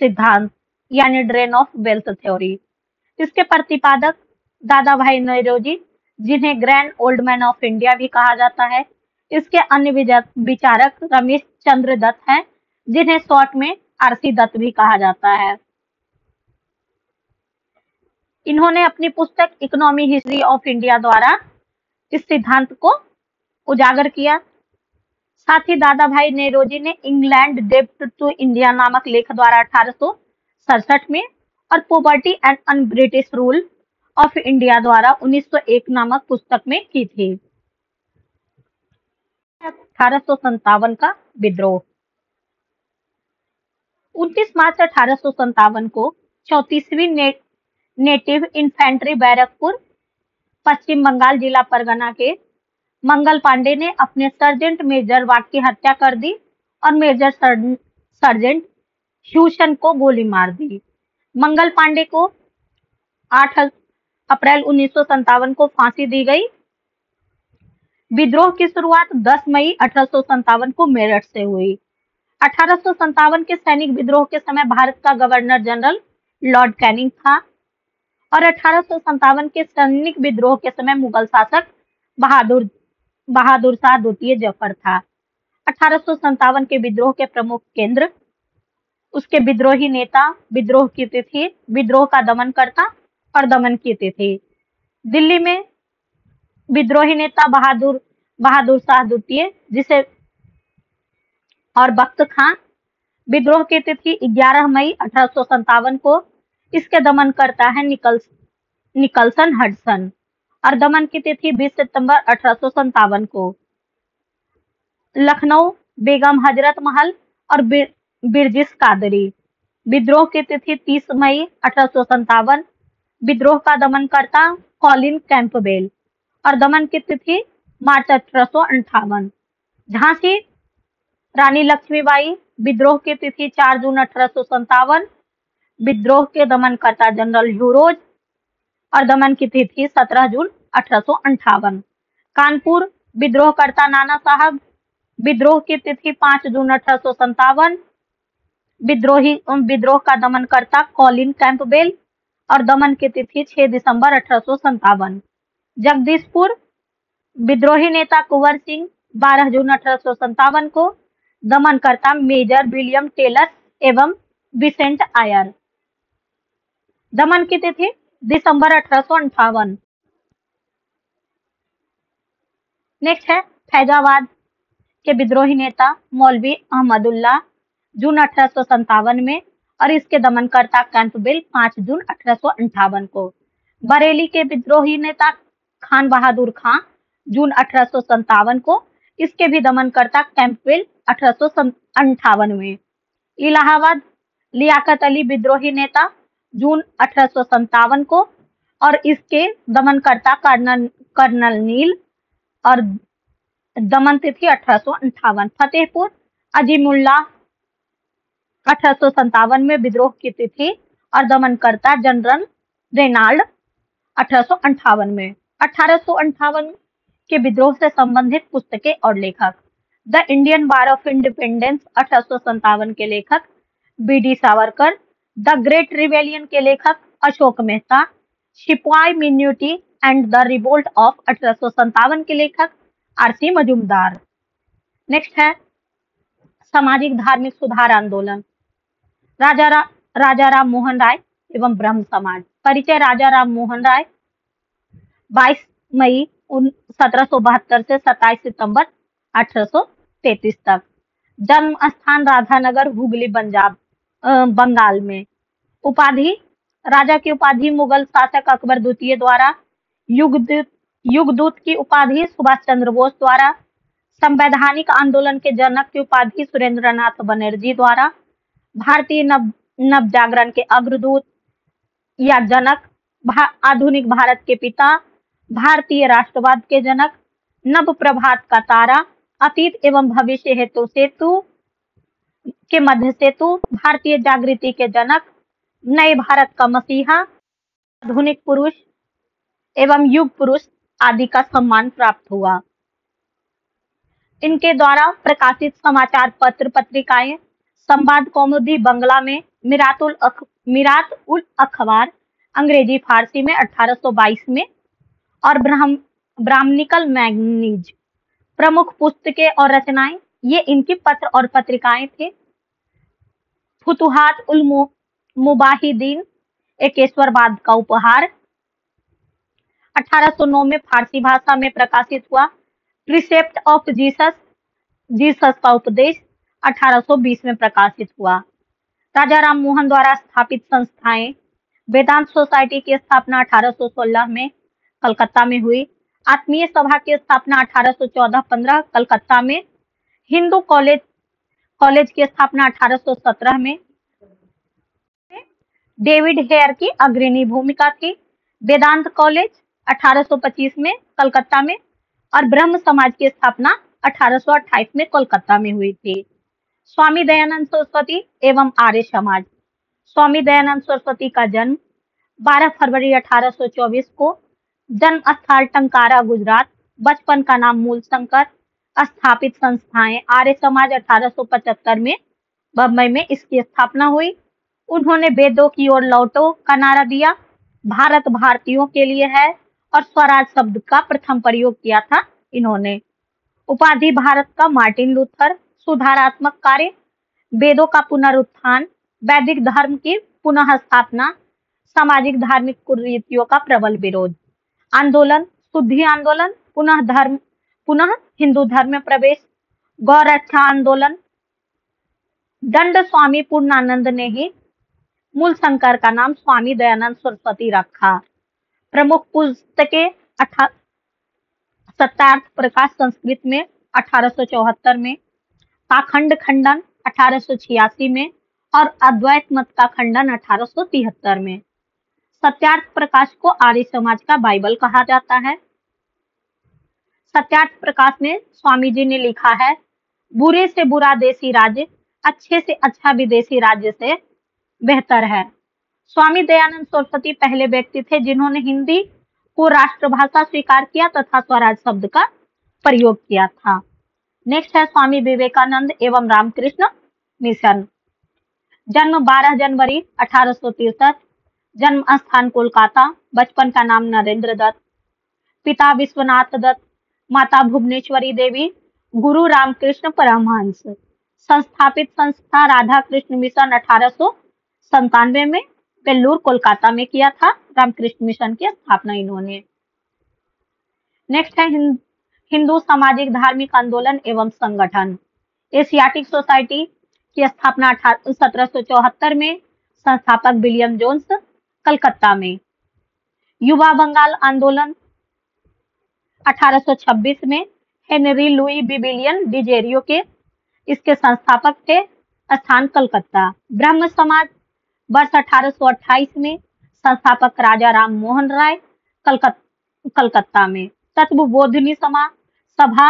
सिद्धांत यानी ड्रेन ऑफ वेल्थ थ्योरी। इसके प्रतिपादक दादा भाई नौरोजी, जिन्हें grand old man of India भी कहा जाता है। इसके अन्य विचारक रमेश चंद्र दत्त हैं, जिन्हें शॉर्ट में आरसी दत्त भी कहा जाता है। इन्होंने अपनी पुस्तक इकोनॉमी हिस्ट्री ऑफ इंडिया द्वारा इस सिद्धांत को उजागर किया। साथ ही दादा भाई नेरोजी ने इंग्लैंड डेब्ट टू इंडिया नामक लेख द्वारा 1867 में और poverty and un British rule of India द्वारा 1901 नामक पुस्तक में की थी। 1857 का विद्रोह। 29 मार्च 1857 को 34वीं नेटिव इन्फेंट्री बैरकपुर, पश्चिम बंगाल जिला परगना के मंगल पांडे ने अपने सर्जेंट मेजर वाट की हत्या कर दी और मेजर सर्जेंट ह्यूसन को गोली मार दी। मंगल पांडे को 8 अप्रैल 1957 को फांसी दी गई। विद्रोह की शुरुआत 10 मई 1857 को मेरठ से हुई। 1857 के सैनिक विद्रोह के समय भारत का गवर्नर जनरल लॉर्ड कैनिंग था और 1857 के सैनिक विद्रोह के समय मुगल शासक बहादुर शाह द्वितीय जफर था। 1857 के विद्रोह के प्रमुख केंद्र, उसके विद्रोही नेता, विद्रोह की तिथि, विद्रोह का दमनकर्ता और दमन की तिथि। दिल्ली में विद्रोही नेता बहादुर शाह द्वितीय जिसे और बख्त खां। विद्रोह की तिथि 11 मई 1857 को। इसके दमनकर्ता है निकलसन हडसन और दमन की तिथि 20 सितंबर 1857 को। लखनऊ बेगम हजरत महल और बिरजिस कादरी। विद्रोह की तिथि 30 मई 1857। विद्रोह का दमनकर्ता कॉलिन कैंपबेल और दमन की तिथि मार्च 1858। झांसी रानी लक्ष्मीबाई। विद्रोह की तिथि 4 जून 1857। विद्रोह के दमनकर्ता जनरल ह्यूरोज और दमन की तिथि 17 जून 1858। कानपुर विद्रोहकर्ता नाना साहब। विद्रोह की तिथि 5 जून 1857। विद्रोह का दमनकर्ता कॉलिन कैंपबेल और दमन की तिथि 6 दिसंबर 1857। जगदीशपुर विद्रोही नेता कुंवर सिंह 12 जून 1857 को। दमनकर्ता मेजर विलियम टेलर एवं विसेंट आयर। दमन की तिथि दिसंबर 1858। नेक्स्ट है फैजाबाद के विद्रोही नेता मौलवी अहमदुल्ला, जून 1857 में और इसके दमनकर्ता कैंपबेल 5 जून 1858 को। बरेली के विद्रोही नेता खान बहादुर खां, जून 1857 को। इसके भी दमनकर्ता कैंपबेल 1858 में। इलाहाबाद लियाकत अली विद्रोही नेता, जून 1857 को और इसके दमनकर्ता कर्नल नील और दमन तिथि 1858। फतेहपुर अजीमुल्ला 1857 में विद्रोह की तिथि और दमनकर्ता जनरल रेनाल्ड 1858 में। 1858 के विद्रोह से संबंधित पुस्तकें और लेखक। The Indian war of independence 1857 के लेखक B D. Savarkar. The great rebellion के लेखक अशोक मेहता। सिपाही मिन्यूटी एंड द रिवोल्ट ऑफ 1857 के लेखक आरसी मजूमदार। नेक्स्ट है सामाजिक धार्मिक सुधार आंदोलन, राजा राम मोहन राय एवं ब्रह्म समाज। परिचय, राजा राम मोहन राय 22 मई 1772 से 27 सितंबर 1833 तक। जन्म स्थान राधानगर, हुगली, पंजाब, बंगाल में। उपाधि, राजा की उपाधि मुगल शासक अकबर द्वितीय द्वारा, युगदूत की उपाधि सुभाष चंद्र बोस द्वारा, संवैधानिक आंदोलन के जनक की उपाधि सुरेंद्रनाथ बनर्जी द्वारा, भारतीय नव जागरण के अग्रदूत या जनक, आधुनिक भारत के पिता, भारतीय राष्ट्रवाद के जनक, नव प्रभात का तारा, अतीत एवं भविष्य हेतु सेतु के मध्य सेतु, भारतीय जागृति के जनक, नए भारत का मसीहा, आधुनिक पुरुष एवं युग पुरुष आदि का सम्मान प्राप्त हुआ। इनके द्वारा प्रकाशित समाचार पत्र पत्रिकाएं, संवाद कौमुदी बंगला में, मिरात उल अखबार अंग्रेजी फारसी में 1822 में, और ब्राह्मणिकल मैगनीज प्रमुख पुस्तकें और रचनाएं, ये इनकी पत्र और पत्रिकाएं थे। फुतुहात उल मुबाहिदीन, एकेश्वरवाद का उपहार 1809 में फारसी भाषा में प्रकाशित हुआ। प्रिसेप्ट ऑफ जीसस का उपदेश 1820 में प्रकाशित हुआ। राजा राम मोहन द्वारा स्थापित संस्थाएं, वेदांत सोसाइटी की स्थापना 1816 में कलकत्ता में हुई। आत्मीय सभा की स्थापना 1814-15 कलकत्ता में। हिंदू कॉलेज की स्थापना 1817 में। डेविड हेयर की अग्रणी भूमिका थी। वेदांत कॉलेज 1825 में कलकत्ता में, और ब्रह्म समाज की स्थापना 1828 में कोलकाता में हुई थी। स्वामी दयानंद सरस्वती एवं आर्य समाज। स्वामी दयानंद सरस्वती का जन्म 12 फरवरी 1824 को, जन्म स्थल टंकारा, गुजरात, बचपन का नाम मूलशंकर। स्थापित संस्थाएं, आर्य समाज 1875 में बम्बई में इसकी स्थापना हुई। उन्होंने वेदों की ओर लौटो का नारा दिया, भारत भारतीयों के लिए है, और स्वराज शब्द का प्रथम प्रयोग किया था इन्होंने। उपाधि भारत का मार्टिन लूथर, सुधारात्मक कार्य, वेदों का पुनरुत्थान, वैदिक धर्म की पुनः स्थापना, सामाजिक धार्मिक कुरीतियों का प्रबल विरोध। आंदोलन, शुद्धि आंदोलन, पुनः हिंदू धर्म में प्रवेश, गौ रक्षा आंदोलन। दंड स्वामी पूर्णानंद ने ही मूल शंकर का नाम स्वामी दयानंद सरस्वती रखा। प्रमुख पुस्तकें, सत्यार्थ प्रकाश संस्कृत में 1874 में, पाखंड खंडन 1886 में, और अद्वैत मत का खंडन 1873 में। सत्यार्थ प्रकाश को आर्य समाज का बाइबल कहा जाता है। सत्यार्थ प्रकाश में स्वामी जी ने लिखा है, बुरे से बुरा देसी राज्य अच्छे से अच्छा विदेशी राज्य से बेहतर है। स्वामी दयानंद सरस्वती पहले व्यक्ति थे जिन्होंने हिंदी को राष्ट्रभाषा स्वीकार किया तथा स्वराज शब्द का प्रयोग किया था। नेक्स्ट है स्वामी विवेकानंद एवं रामकृष्ण मिशन। जन्म 12 जनवरी 1863, जन्म स्थान कोलकाता, बचपन का नाम नरेंद्र दत्त, पिता विश्वनाथ दत्त, माता भुवनेश्वरी देवी, गुरु रामकृष्ण परमहंस। संस्थापित संस्था राधा कृष्ण मिशन 1897 में वेल्लूर कोलकाता में किया था। रामकृष्ण मिशन की स्थापना इन्होंने। नेक्स्ट है हिंदू सामाजिक धार्मिक आंदोलन एवं संगठन। एशियाटिक सोसाइटी की स्थापना 1774 में, संस्थापक विलियम जोन्स, कलकत्ता में। युवा बंगाल आंदोलन 1826 में, हेनरी लुई बिबिलियन डिजेरियो के इसके संस्थापक थे, स्थान कलकत्ता। ब्रह्म समाज वर्ष 1828 में, संस्थापक राजा राम मोहन राय, कलकत्ता में। तत्व बोधिनी सभा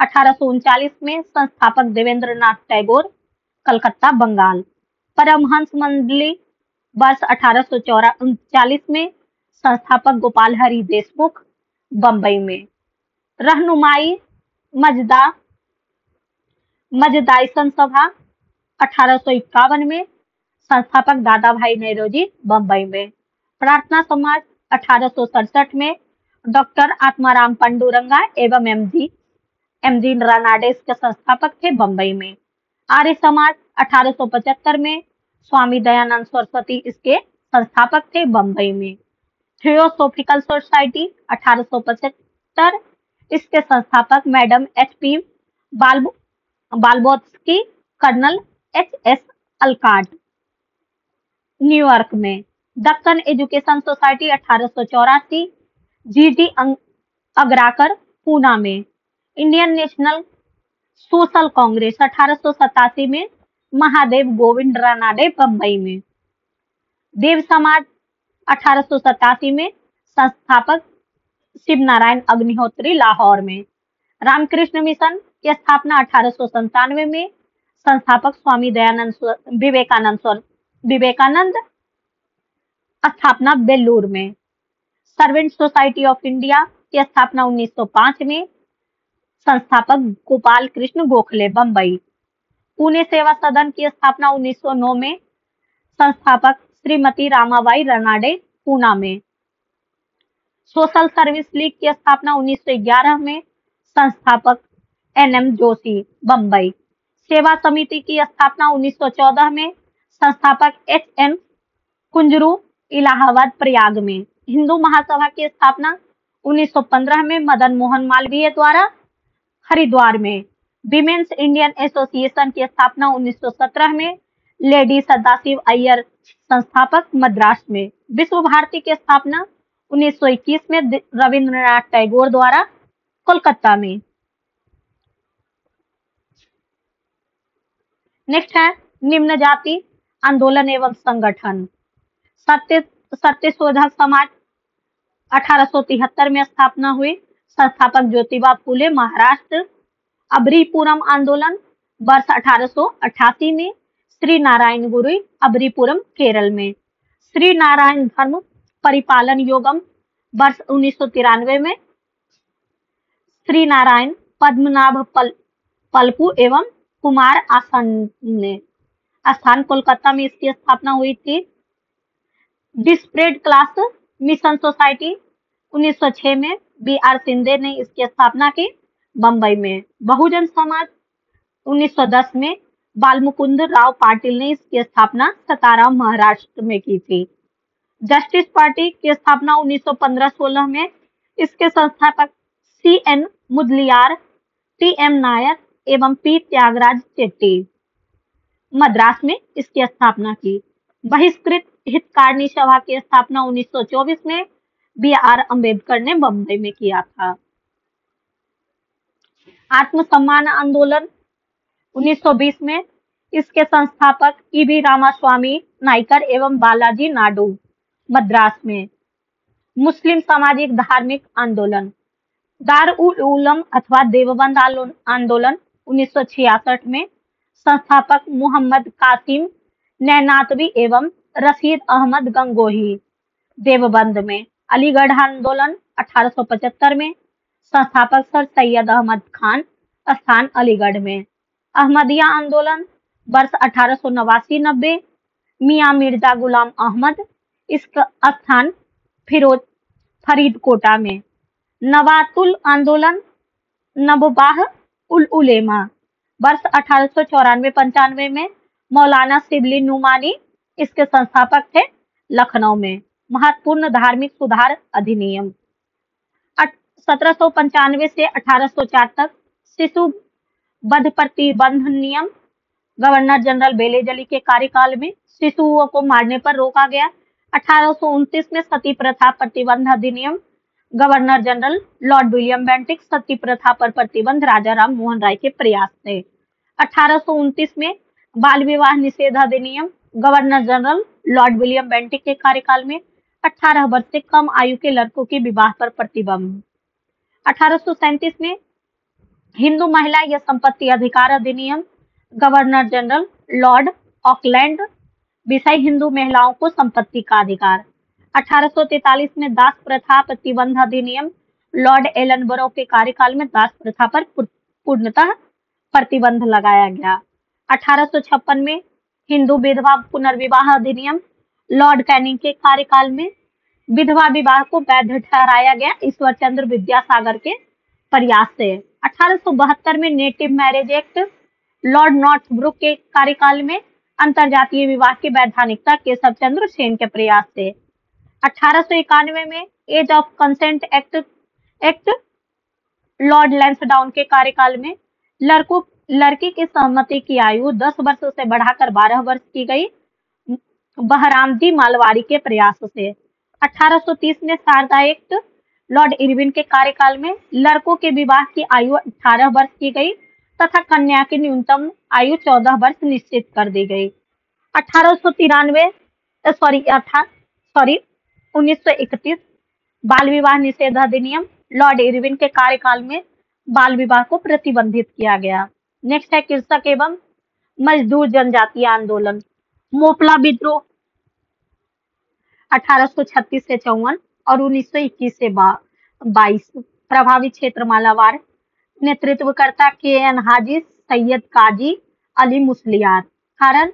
1839 में, संस्थापक देवेंद्र नाथ टैगोर, कलकत्ता, बंगाल। परमहंस मंडली वर्ष 1840 में, संस्थापक गोपाल हरि देशमुख, बंबई में। रहनुमाई मजदाइसन सभा 1851 में, संस्थापक दादा भाई नेरोजी, बंबई में। प्रार्थना समाज 1867 में डॉक्टर आत्माराम पंडुरंगा एवं एमजी रानाडे इसके संस्थापक थे बंबई में। आर्य समाज 1875 में स्वामी दयानंद सरस्वती इसके संस्थापक थे बंबई में। थियोसोफिकल सोसाइटी 1875 इसके संस्थापक madam H P. Blavatsky, colonel H S. Olcott, New York में। Deccan education society 1884, G T. Agarkar, Poona में। इंडियन नेशनल सोशल कांग्रेस 1887 में महादेव गोविंद रानाडे, बंबई में। देव समाज 1887 में संस्थापक शिव नारायण अग्निहोत्री, लाहौर में। रामकृष्ण मिशन की स्थापना 1897 में संस्थापक स्वामी विवेकानंद, स्थापना बेल्लूर में। सर्वेंट सोसाइटी ऑफ इंडिया की स्थापना 1905 में संस्थापक गोपाल कृष्ण गोखले, बंबई। पुणे सेवा सदन की स्थापना 1909 में संस्थापक श्रीमती रामाबाई रानाडे, पूना में। सोशल सर्विस लीग की स्थापना 1911 में संस्थापक एन.एम. जोशी, बंबई। सेवा समिति की स्थापना 1914 में संस्थापक एच.एन. कुंजरू, इलाहाबाद, प्रयाग में। हिंदू महासभा की स्थापना 1915 में मदन मोहन मालवीय द्वारा, हरिद्वार में। विमेन्स इंडियन एसोसिएशन की स्थापना 1917 में लेडी सदाशिव अय्यर, संस्थापक, मद्रास में। विश्व भारती की स्थापना 1921 में रविंद्रनाथ टैगोर द्वारा, कोलकाता में। नेक्स्ट है निम्न जाति आंदोलन एवं संगठन। सत्यशोधक समाज 1873 में स्थापना हुई, संस्थापक ज्योतिबा फूले, महाराष्ट्र। अबरीपुरम आंदोलन वर्ष 1888 में श्री नारायण गुरु, अबरीपुरम, केरल में। श्री नारायण धर्म परिपालन योगम वर्ष 1993 में श्री नारायण पद्मनाभ पलकू एवं कुमार आसन्ने, स्थान कोलकाता में इसकी स्थापना हुई थी। डिस्परेट क्लास मिशन सोसाइटी 1906 में बी.आर. शिंदे ने इसकी स्थापना की, बंबई में। बहुजन समाज 1910 में बालमुकुंद राव पाटिल ने इसकी स्थापना साताराम, महाराष्ट्र में की थी। जस्टिस पार्टी की स्थापना 1915-16 में इसके संस्थापक सी.एन. मुदलियार, टी.एम. नायर एवं पी. त्यागराज चेट्टी, मद्रास में इसकी स्थापना की। बहिष्कृत हितकारिणी सभा की स्थापना 1924 में बी.आर. अम्बेडकर ने बंबई में किया था। आत्मसम्मान आंदोलन 1920 में इसके संस्थापक ई.वी. रामास्वामी नाइकर एवं बालाजी नायडू, मद्रास में। मुस्लिम सामाजिक धार्मिक आंदोलन दारुल उलूम अथवा देवबंद आंदोलन 1966 में संस्थापक मोहम्मद कासिम नैनातवी एवं रशीद अहमद गंगोही, देवबंद में। अलीगढ़ आंदोलन 1875 में संस्थापक सर सैयद अहमद खान, स्थान अलीगढ़ में। अहमदिया आंदोलन वर्ष 1889-90 मियां मिर्जा गुलाम अहमद, इसका स्थान फरीदकोटा में। नवातुल आंदोलन नबबाह उल उलेमा वर्ष 1894-95 में मौलाना शिबली नुमानी इसके संस्थापक थे, लखनऊ में। महत्वपूर्ण धार्मिक सुधार अधिनियम 1795 से 1804 तक शिशु वध प्रतिबंध नियम, गवर्नर जनरल बेलेजली के कार्यकाल में शिशुओं को मारने पर रोका गया। 1829 में सती प्रथा प्रतिबंध अधिनियम, governor general Lord William Bentinck, sati प्रथा पर प्रतिबंध राजा राम मोहन राय के प्रयास थे। 1829 में बाल विवाह निषेध अधिनियम, governor general Lord William Bentinck के कार्यकाल में 18 वर्ष से कम आयु के लड़कों के विवाह पर प्रतिबंध। 1837 में हिंदू महिला या संपत्ति अधिकार अधिनियम, गवर्नर जनरल लॉर्ड ऑकलैंड, विषय हिंदू महिलाओं को संपत्ति का अधिकार। 1843 में दास प्रथा प्रतिबंध अधिनियम, लॉर्ड एलनबरो के कार्यकाल में दास प्रथा पर पूर्णतः प्रतिबंध लगाया गया। 1856 में हिंदू विधवा पुनर्विवाह अधिनियम, लॉर्ड कैनिंग के कार्यकाल में विधवा विवाह को वैध ठहराया गया ईश्वर चंद्र विद्यासागर के प्रयास से। 1872 में native marriage act Lord Northbrook के कार्यकाल में अंतरजातीय विवाह की वैधानिकता केशव चंद्र सेन के प्रयास से। 1891 में Age of Consent Act Lord Lansdowne के कार्यकाल में लड़की की सहमति की आयु 10 वर्ष से बढ़ाकर 12 वर्ष की गई बहरामजी मालवाड़ी के प्रयास से। 1830 में शारदा एक्ट लॉर्ड इरविन के कार्यकाल में लड़कों के विवाह की आयु 18 वर्ष की गई तथा कन्या की न्यूनतम आयु 14 वर्ष निश्चित कर दी गई। 1931 बाल विवाह निषेध अधिनियम लॉर्ड इरविन के कार्यकाल में बाल विवाह को प्रतिबंधित किया गया। नेक्स्ट है कृषक एवं मजदूर जनजातीय आंदोलन। मोपला विद्रोह 1836 से 54 और 1921 से 22। प्रभावित क्षेत्र मालाबार। नेतृत्वकर्ता KN हाजी, सैयद काजी अली मुसलियार। कारण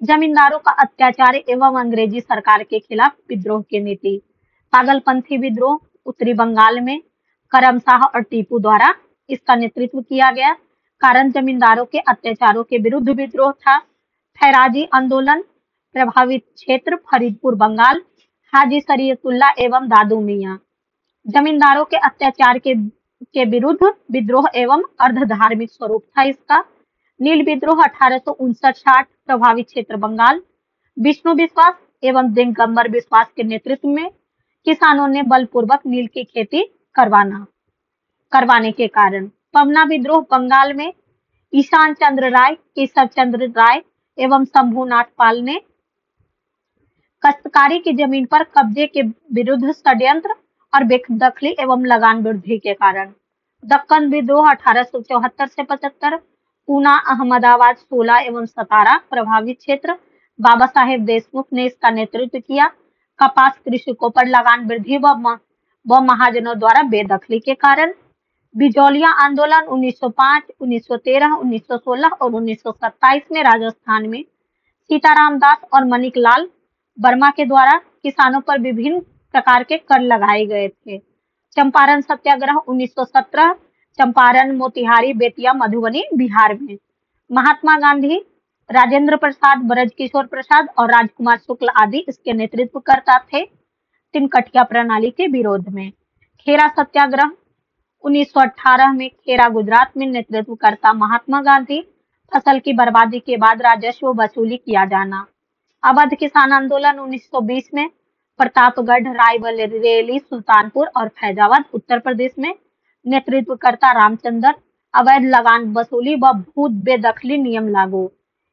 जमींदारों का अत्याचार एवं अंग्रेजी सरकार के खिलाफ विद्रोह की नीति। पागलपंथी विद्रोह उत्तरी बंगाल में करम शाह और टीपू द्वारा इसका नेतृत्व किया गया। कारण जमींदारों के अत्याचारों के विरुद्ध विद्रोह था। फैराजी आंदोलन। प्रभावित क्षेत्र फरीदपुर बंगाल। हाजी शरीयतुल्लाह एवं दादू मियाँ। जमींदारों के अत्याचार के विरुद्ध विद्रोह एवं अर्ध धार्मिक स्वरूप था इसका। नील विद्रोह 1859-60। प्रभावित क्षेत्र बंगाल। विष्णु विश्वास एवं दिगंबर विश्वास के नेतृत्व में किसानों ने बलपूर्वक नील की खेती करवाने के कारण। पवना विद्रोह बंगाल में ईशान चंद्र राय, केशव चंद्र राय एवं शंभुनाथ पाल ने काश्तकारी की जमीन पर कब्जे के विरुद्ध षड्यंत्र और बेदखली एवं लगान वृद्धि के कारण। दक्कन विद्रोह 1874 से 75। पूना, अहमदाबाद, 16 एवं सतारा प्रभावित क्षेत्र। बाबा साहेब देशमुख ने इसका नेतृत्व किया। कपास कृषकों पर लगान वृद्धि व महाजनों द्वारा बेदखली के कारण। बिजौलिया आंदोलन 1905, 1913, 1916 और 1927 में राजस्थान में सीताराम दास और मणिक लाल वर्मा के द्वारा किसानों पर विभिन्न प्रकार के कर लगाए गए थे। चंपारण सत्याग्रह 1917। चंपारण, मोतिहारी, बेतिया, मधुबनी बिहार में। महात्मा गांधी, राजेंद्र प्रसाद, ब्रजकिशोर प्रसाद और राजकुमार शुक्ल आदि इसके नेतृत्वकर्ता थे तिनकठिया प्रणाली के विरोध में। खेरा सत्याग्रह 1918 में खेरा गुजरात में। नेतृत्वकर्ता महात्मा गांधी। फसल की बर्बादी के बाद राजस्व वसूली किया जाना। अवध किसान आंदोलन 1920 में। प्रतापगढ़, रायबरेली, सुल्तानपुर और फैजाबाद उत्तर प्रदेश में। नेतृत्वकर्ता रामचंद्र। अवैध लगान वसूली व भूत बेदखली नियम लागू।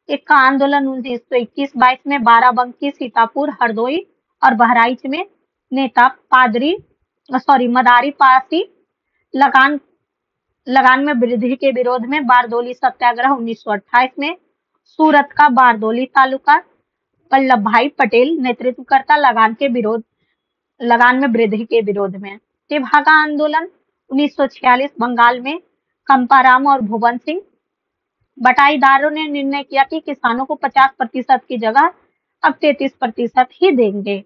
इक्का आंदोलन 1921-22 में। बाराबंकी, सीतापुर, हरदोई और बहराइच में। नेता मदारी पासी लगान में वृद्धि के विरोध में। बारदोली सत्याग्रह 1928 में। सूरत का बारदोली तालुका। वल्लभ भाई पटेल नेतृत्वकर्ता लगान में वृद्धि के विरोध में। तेभागा आंदोलन 1946 बंगाल में। कंपाराम और भुवन सिंह। बटाईदारों ने निर्णय किया कि किसानों को 50% की जगह अब 33% ही देंगे।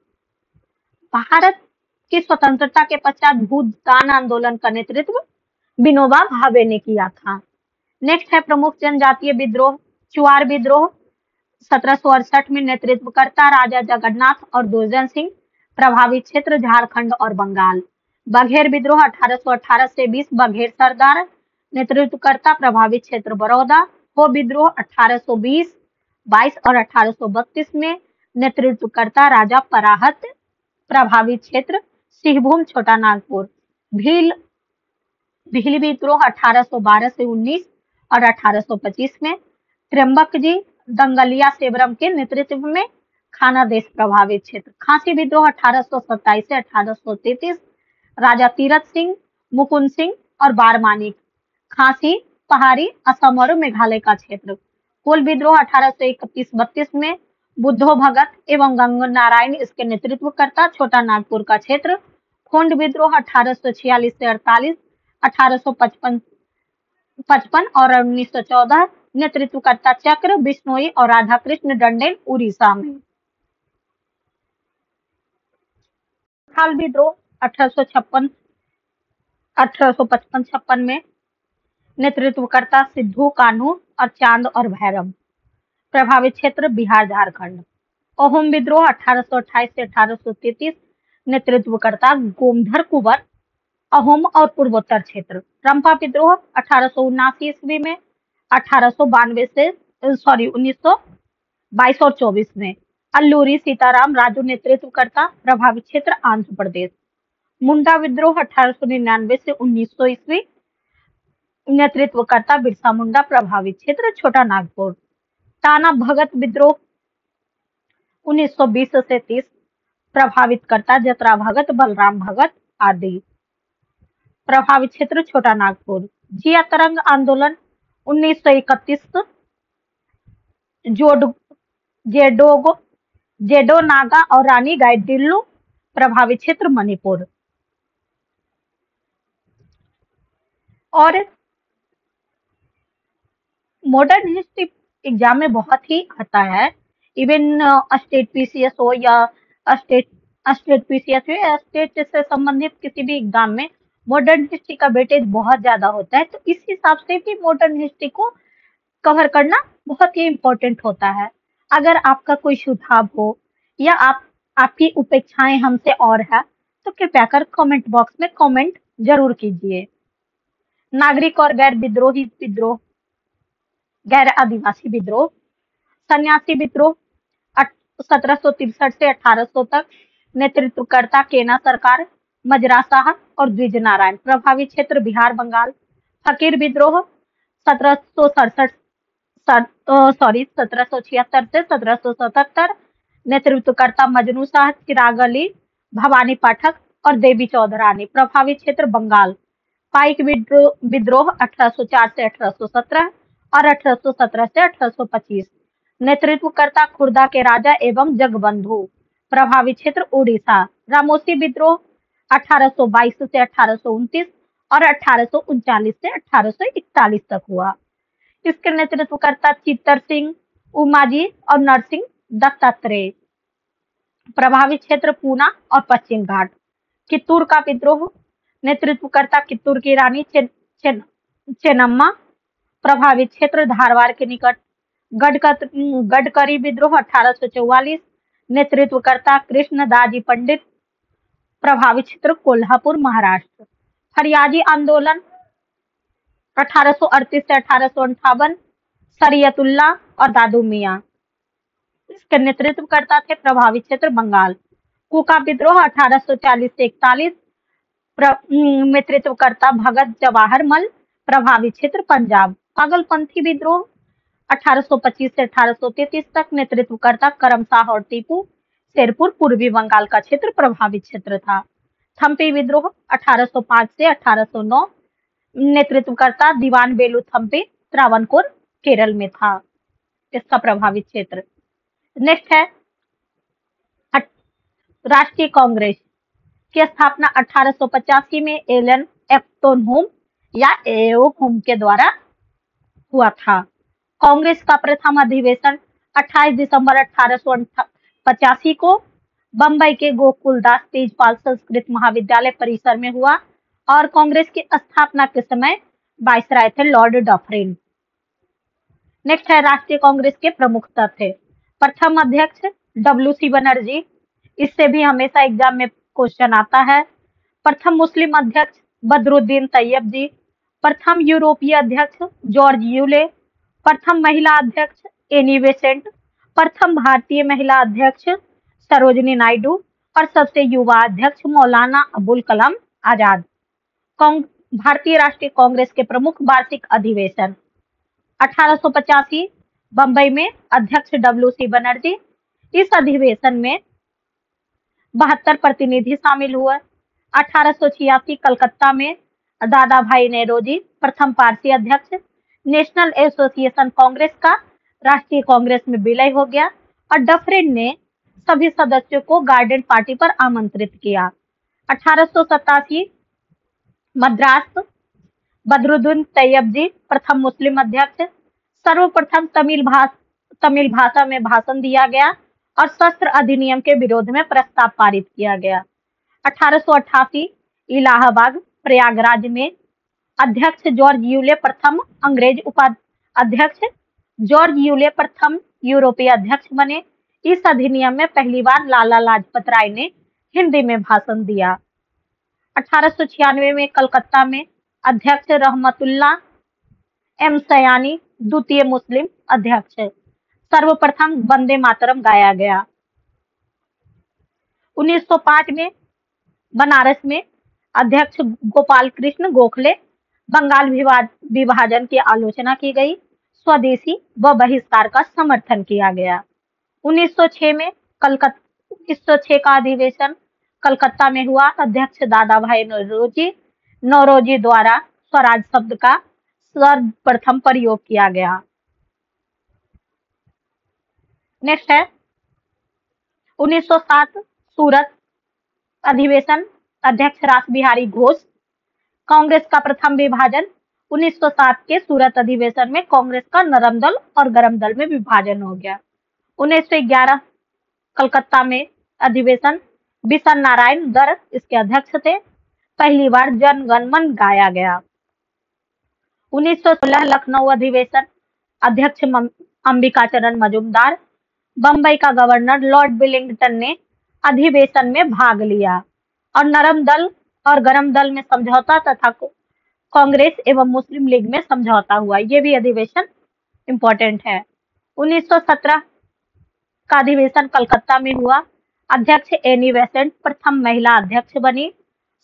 भारत की स्वतंत्रता के पश्चात भूदान आंदोलन का नेतृत्व विनोबा भावे ने किया था। नेक्स्ट है प्रमुख जनजातीय विद्रोह। चुआर विद्रोह 1768 में। नेतृत्वकर्ता राजा जगन्नाथ और दुर्जन सिंह। प्रभावित क्षेत्र झारखंड और बंगाल। बघेर विद्रोह 1818 से 20। बघेर सरदार। नेतृत्वकर्ता प्रभावित क्षेत्र बड़ौदा। हो विद्रोह 1820, 22 और 1832 में। नेतृत्वकर्ता राजा पराहत। प्रभावित क्षेत्र सिंहभूम, छोटा नागपुर। भील विद्रोह 1812 से 19 और 1825 में। त्र्यंबक जी, दंगलिया सेबरम के नेतृत्व में खाना देश प्रभावित क्षेत्र। खांसी विद्रोह 1827 से 1833। राजा तीरथ सिंह, मुकुंद सिंह और बारमानिक। खांसी पहाड़ी, असम और मेघालय का क्षेत्र। कोल विद्रोह 1831-32 में। बुद्धो भगत एवं गंगा नारायण इसके नेतृत्वकर्ता, छोटा नागपुर का क्षेत्र। खोंड विद्रोह 1846 से 48, 1855 और 1914। नेतृत्वकर्ता चक्र, बिश्नोई और राधा कृष्ण डंडेल, उड़ीसा में। खाल विद्रोह 1855 में, नेतृत्वकर्ता सिद्धू कान्हू और चांद और भैरव। प्रभावित क्षेत्र बिहार झारखंड। अहोम विद्रोह 1828 से 1833, नेतृत्वकर्ता गोमधर कुंवर, अहोम और पूर्वोत्तर क्षेत्र। रंपा विद्रोह 1879 ईस्वी में, 1892 से 1922 और 24 में। अल्लूरी सीताराम राजू नेतृत्वकर्ता, प्रभावित क्षेत्र आंध्र प्रदेश। मुंडा विद्रोह 1899 से 1900 ईस्वी, नेतृत्वकर्ता बिरसा मुंडा, प्रभावित क्षेत्र छोटा नागपुर। टाना भगत विद्रोह 1920 से 30, प्रभावित करता जतरा भगत, बलराम भगत आदि, प्रभावित क्षेत्र छोटा नागपुर। जिया तरंग आंदोलन 1931, जेडो नागा और रानी गाइडिल्लू, प्रभावित क्षेत्र मणिपुर। और मॉडर्न हिस्ट्री एग्जाम में बहुत ही आता है, इवन स्टेट पीसीएस हो या स्टेट स्टेट पीसीएस हो या स्टेट से संबंधित किसी भी एग्जाम में मॉडर्न हिस्ट्री का वेटेज बहुत ज्यादा होता है। तो इस हिसाब से भी मॉडर्न हिस्ट्री को कवर करना बहुत ही इम्पोर्टेंट होता है। अगर आपका कोई सुझाव हो या आपकी उपेक्षाएं हमसे और है तो कृपया कर कमेंट बॉक्स में कमेंट जरूर कीजिए। नागरिक और गैर विद्रोही विद्रोह, गैर आदिवासी विद्रोह। सन्यासी विद्रोह 1763 से 1800 तक, नेतृत्वकर्ता केना सरकार, मजरा साहब और द्विज नारायण, प्रभावित क्षेत्र बिहार बंगाल। फकीर विद्रोह 1776 से 1777, नेतृत्वकर्ता मजनू शाह, चिराग अली, भवानी पाठक और देवी चौधरानी, प्रभावित क्षेत्र बंगाल। पाइक विद्रोह 1804 से 1817 और 1817 से 1825, नेतृत्वकर्ता खुर्दा के राजा एवं जगबंधु, प्रभावित क्षेत्र उड़ीसा। रामोसी विद्रोह 1822 से 1829 और 1839 से 1841 तक हुआ। इसके नेतृत्वकर्ता चित्तर सिंह, उमाजी और नरसिंह दत्तात्रेय, प्रभावित क्षेत्र पूना और पश्चिम घाट। कित्तूर का विद्रोह, नेतृत्वकर्ता कित्तूर की रानी चेन्नम्मा, प्रभावित क्षेत्र धारवाड़ के निकट। गडकरी विद्रोह 1844, नेतृत्वकर्ता कृष्णदाजी पंडित, प्रभावित क्षेत्र कोल्हापुर महाराष्ट्र। फरियाजी आंदोलन 1838 से 1858, शरीयतुल्लाह और दादू मियां, इसके नेतृत्वकर्ता थे, प्रभावित क्षेत्र बंगाल। कुका विद्रोह 1840 से 41, नेतृत्वकर्ता भगत जवाहर मल, प्रभावित क्षेत्र पंजाब। पागलपंथी विद्रोह 1825 से 1833 तक, नेतृत्वकर्ता करम शाह और टीपू, शेरपुर पूर्वी बंगाल का क्षेत्र प्रभावित क्षेत्र था। थम्पी विद्रोह 1805 से 1809, नेतृत्वकर्ता दीवान बेलू थम्पी, त्रावणकोर केरल में था इसका प्रभावित क्षेत्र। नेक्स्ट है राष्ट्रीय कांग्रेस की स्थापना 1885 में एलन एक्टोनहोम या एओ होम के द्वारा हुआ था। कांग्रेस का प्रथम अधिवेशन 28 दिसंबर 1885 को बंबई के गोकुलदास तेजपाल संस्कृत महाविद्यालय परिसर में हुआ और कांग्रेस की स्थापना के समय वाइसराय थे लॉर्ड डफरिन। नेक्स्ट है राष्ट्रीय कांग्रेस के प्रमुख तथ्य। प्रथम अध्यक्ष WC बनर्जी, इससे भी हमेशा एग्जाम में क्वेश्चन आता है। प्रथम मुस्लिम अध्यक्ष बदरुद्दीन तैयब जी, प्रथम यूरोपीय अध्यक्ष जॉर्ज यूले, प्रथम महिला अध्यक्ष एनी बेसेंट, प्रथम भारतीय महिला अध्यक्ष सरोजिनी नायडू और सबसे युवा अध्यक्ष मौलाना अबुल कलाम आजाद। भारतीय राष्ट्रीय कांग्रेस के प्रमुख वार्षिक अधिवेशन 1885 बंबई में, अध्यक्ष WC बनर्जी। इस अधिवेशन में 72 प्रतिनिधि शामिल हुए। 1886 कलकत्ता में दादा भाई नेरोजी, प्रथम पारसी अध्यक्ष, नेशनल एसोसिएशन कांग्रेस का राष्ट्रीय कांग्रेस में विलय हो गया और डफरिन ने सभी सदस्यों को गार्डन पार्टी पर आमंत्रित किया। 1887 मद्रास, बदरुद्दीन तैयब जी प्रथम मुस्लिम अध्यक्ष, सर्वप्रथम तमिल भाषा में भाषण दिया गया और शस्त्र अधिनियम के विरोध में प्रस्ताव पारित किया गया। 1888 इलाहाबाद प्रयागराज में अध्यक्ष जॉर्ज यूले प्रथम अंग्रेज उपाध्यक्ष जॉर्ज यूले प्रथम यूरोपीय अध्यक्ष बने। इस अधिनियम में पहली बार लाला लाजपत राय ने हिंदी में भाषण दिया। 1896 में कलकत्ता में अध्यक्ष रहमतुल्लाह एम सयानी द्वितीय मुस्लिम अध्यक्ष। सर्वप्रथम वंदे मातरम गाया गया। 1905 में बनारस में अध्यक्ष गोपाल कृष्ण गोखले बंगाल विभाजन की आलोचना की गई। स्वदेशी व बहिष्कार का समर्थन किया गया। 1906 का अधिवेशन कलकत्ता में हुआ। अध्यक्ष दादा भाई नौरोजी द्वारा स्वराज शब्द का सर्वप्रथम प्रयोग किया गया। नेक्स्ट है 1907 सूरत अधिवेशन, अध्यक्ष रास बिहारी घोष। कांग्रेस का प्रथम विभाजन 1907 के सूरत अधिवेशन में कांग्रेस का नरम दल और गरम दल में विभाजन हो गया। 1911 कलकत्ता में अधिवेशन, बिशन नारायण दर इसके अध्यक्ष थे। पहली बार जन गण मन गाया गया। 1916 लखनऊ अधिवेशन, अध्यक्ष अंबिकाचरण मजूमदार। बंबई का गवर्नर लॉर्ड विलिंगटन ने अधिवेशन में भाग लिया और नरम दल और गरम दल में समझौता तथा कांग्रेस एवं मुस्लिम लीग में समझौता हुआ। ये भी अधिवेशन इंपॉर्टेंट है। 1917 का अधिवेशन कलकत्ता में हुआ। अध्यक्ष एनी बेसेंट प्रथम महिला अध्यक्ष बनी।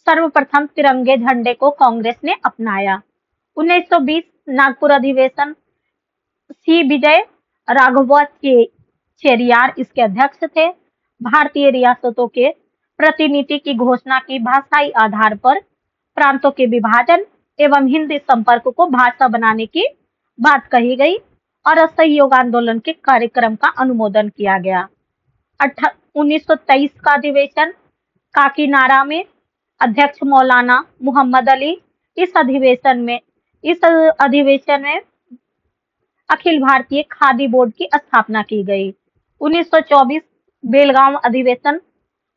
सर्वप्रथम तिरंगे झंडे को कांग्रेस ने अपनाया। 1920 नागपुर अधिवेशन, सी विजय राघव चेरियार इसके अध्यक्ष थे। भारतीय रियासतों के प्रतिनिधि की घोषणा की। भाषाई आधार पर प्रांतों के विभाजन एवं हिंदी संपर्क को भाषा बनाने की बात कही गई और असहयोग आंदोलन के कार्यक्रम का अनुमोदन किया गया। 1923 का अधिवेशन काकीनाडा में, अध्यक्ष मौलाना मोहम्मद अली। इस अधिवेशन में अखिल भारतीय खादी बोर्ड की स्थापना की गई। 1924 बेलगांव अधिवेशन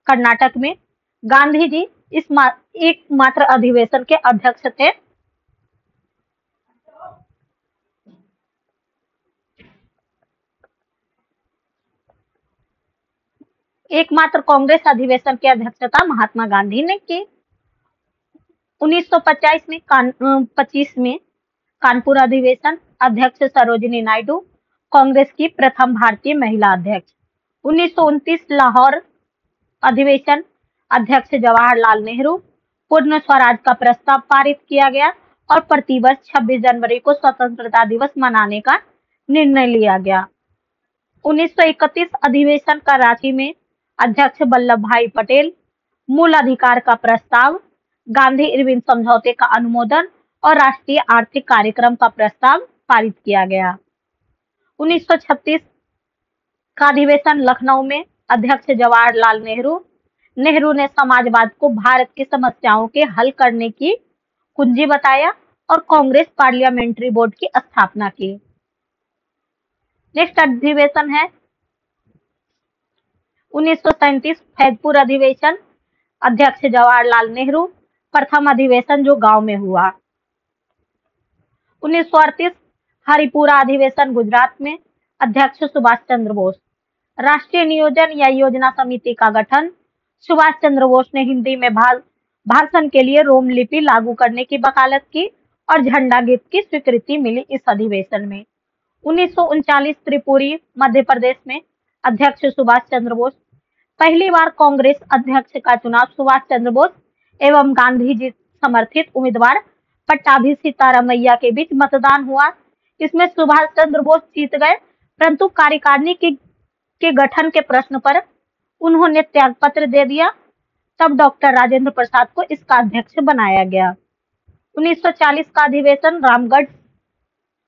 कर्नाटक में, गांधी जी इस एकमात्र अधिवेशन के अध्यक्ष थे। एकमात्र कांग्रेस अधिवेशन की अध्यक्षता महात्मा गांधी ने की। 1925 में कानपुर अधिवेशन, अध्यक्ष सरोजिनी नायडू, कांग्रेस की प्रथम भारतीय महिला अध्यक्ष। 1929 लाहौर अधिवेशन, अध्यक्ष जवाहरलाल नेहरू। पूर्ण स्वराज का प्रस्ताव पारित किया गया और प्रतिवर्ष 26 जनवरी को स्वतंत्रता दिवस मनाने का निर्णय लिया गया। 1931 अधिवेशन कराची में, अध्यक्ष वल्लभ भाई पटेल। मूल अधिकार का प्रस्ताव, गांधी इरविन समझौते का अनुमोदन और राष्ट्रीय आर्थिक कार्यक्रम का प्रस्ताव पारित किया गया। 1936 का अधिवेशन लखनऊ में, अध्यक्ष जवाहरलाल नेहरू। नेहरू ने समाजवाद को भारत की समस्याओं के हल करने की कुंजी बताया और कांग्रेस पार्लियामेंट्री बोर्ड की स्थापना की। नेक्स्ट अधिवेशन है 1937 फैजपुर अधिवेशन, अध्यक्ष जवाहरलाल नेहरू। प्रथम अधिवेशन जो गांव में हुआ। 1938 हरिपुरा अधिवेशन गुजरात में, अध्यक्ष सुभाष चंद्र बोस। राष्ट्रीय नियोजन या योजना समिति का गठन, सुभाष चंद्र बोस ने हिंदी में भाषण के लिए रोम लिपि लागू करने की वकालत की और झंडा गीत की स्वीकृति मिली इस अधिवेशन में। 1939 त्रिपुरी मध्य प्रदेश में, अध्यक्ष सुभाष चंद्र बोस। पहली बार कांग्रेस अध्यक्ष का चुनाव सुभाष चंद्र बोस एवं गांधी जी समर्थित उम्मीदवार पट्टाभी सीतारामैया के बीच मतदान हुआ। इसमें सुभाष चंद्र बोस जीत गए, परंतु कार्यकारिणी के गठन के प्रश्न पर उन्होंने त्यागपत्र दे दिया। तब डॉक्टर राजेंद्र प्रसाद को इसका अध्यक्ष बनाया गया। 1940 का अधिवेशन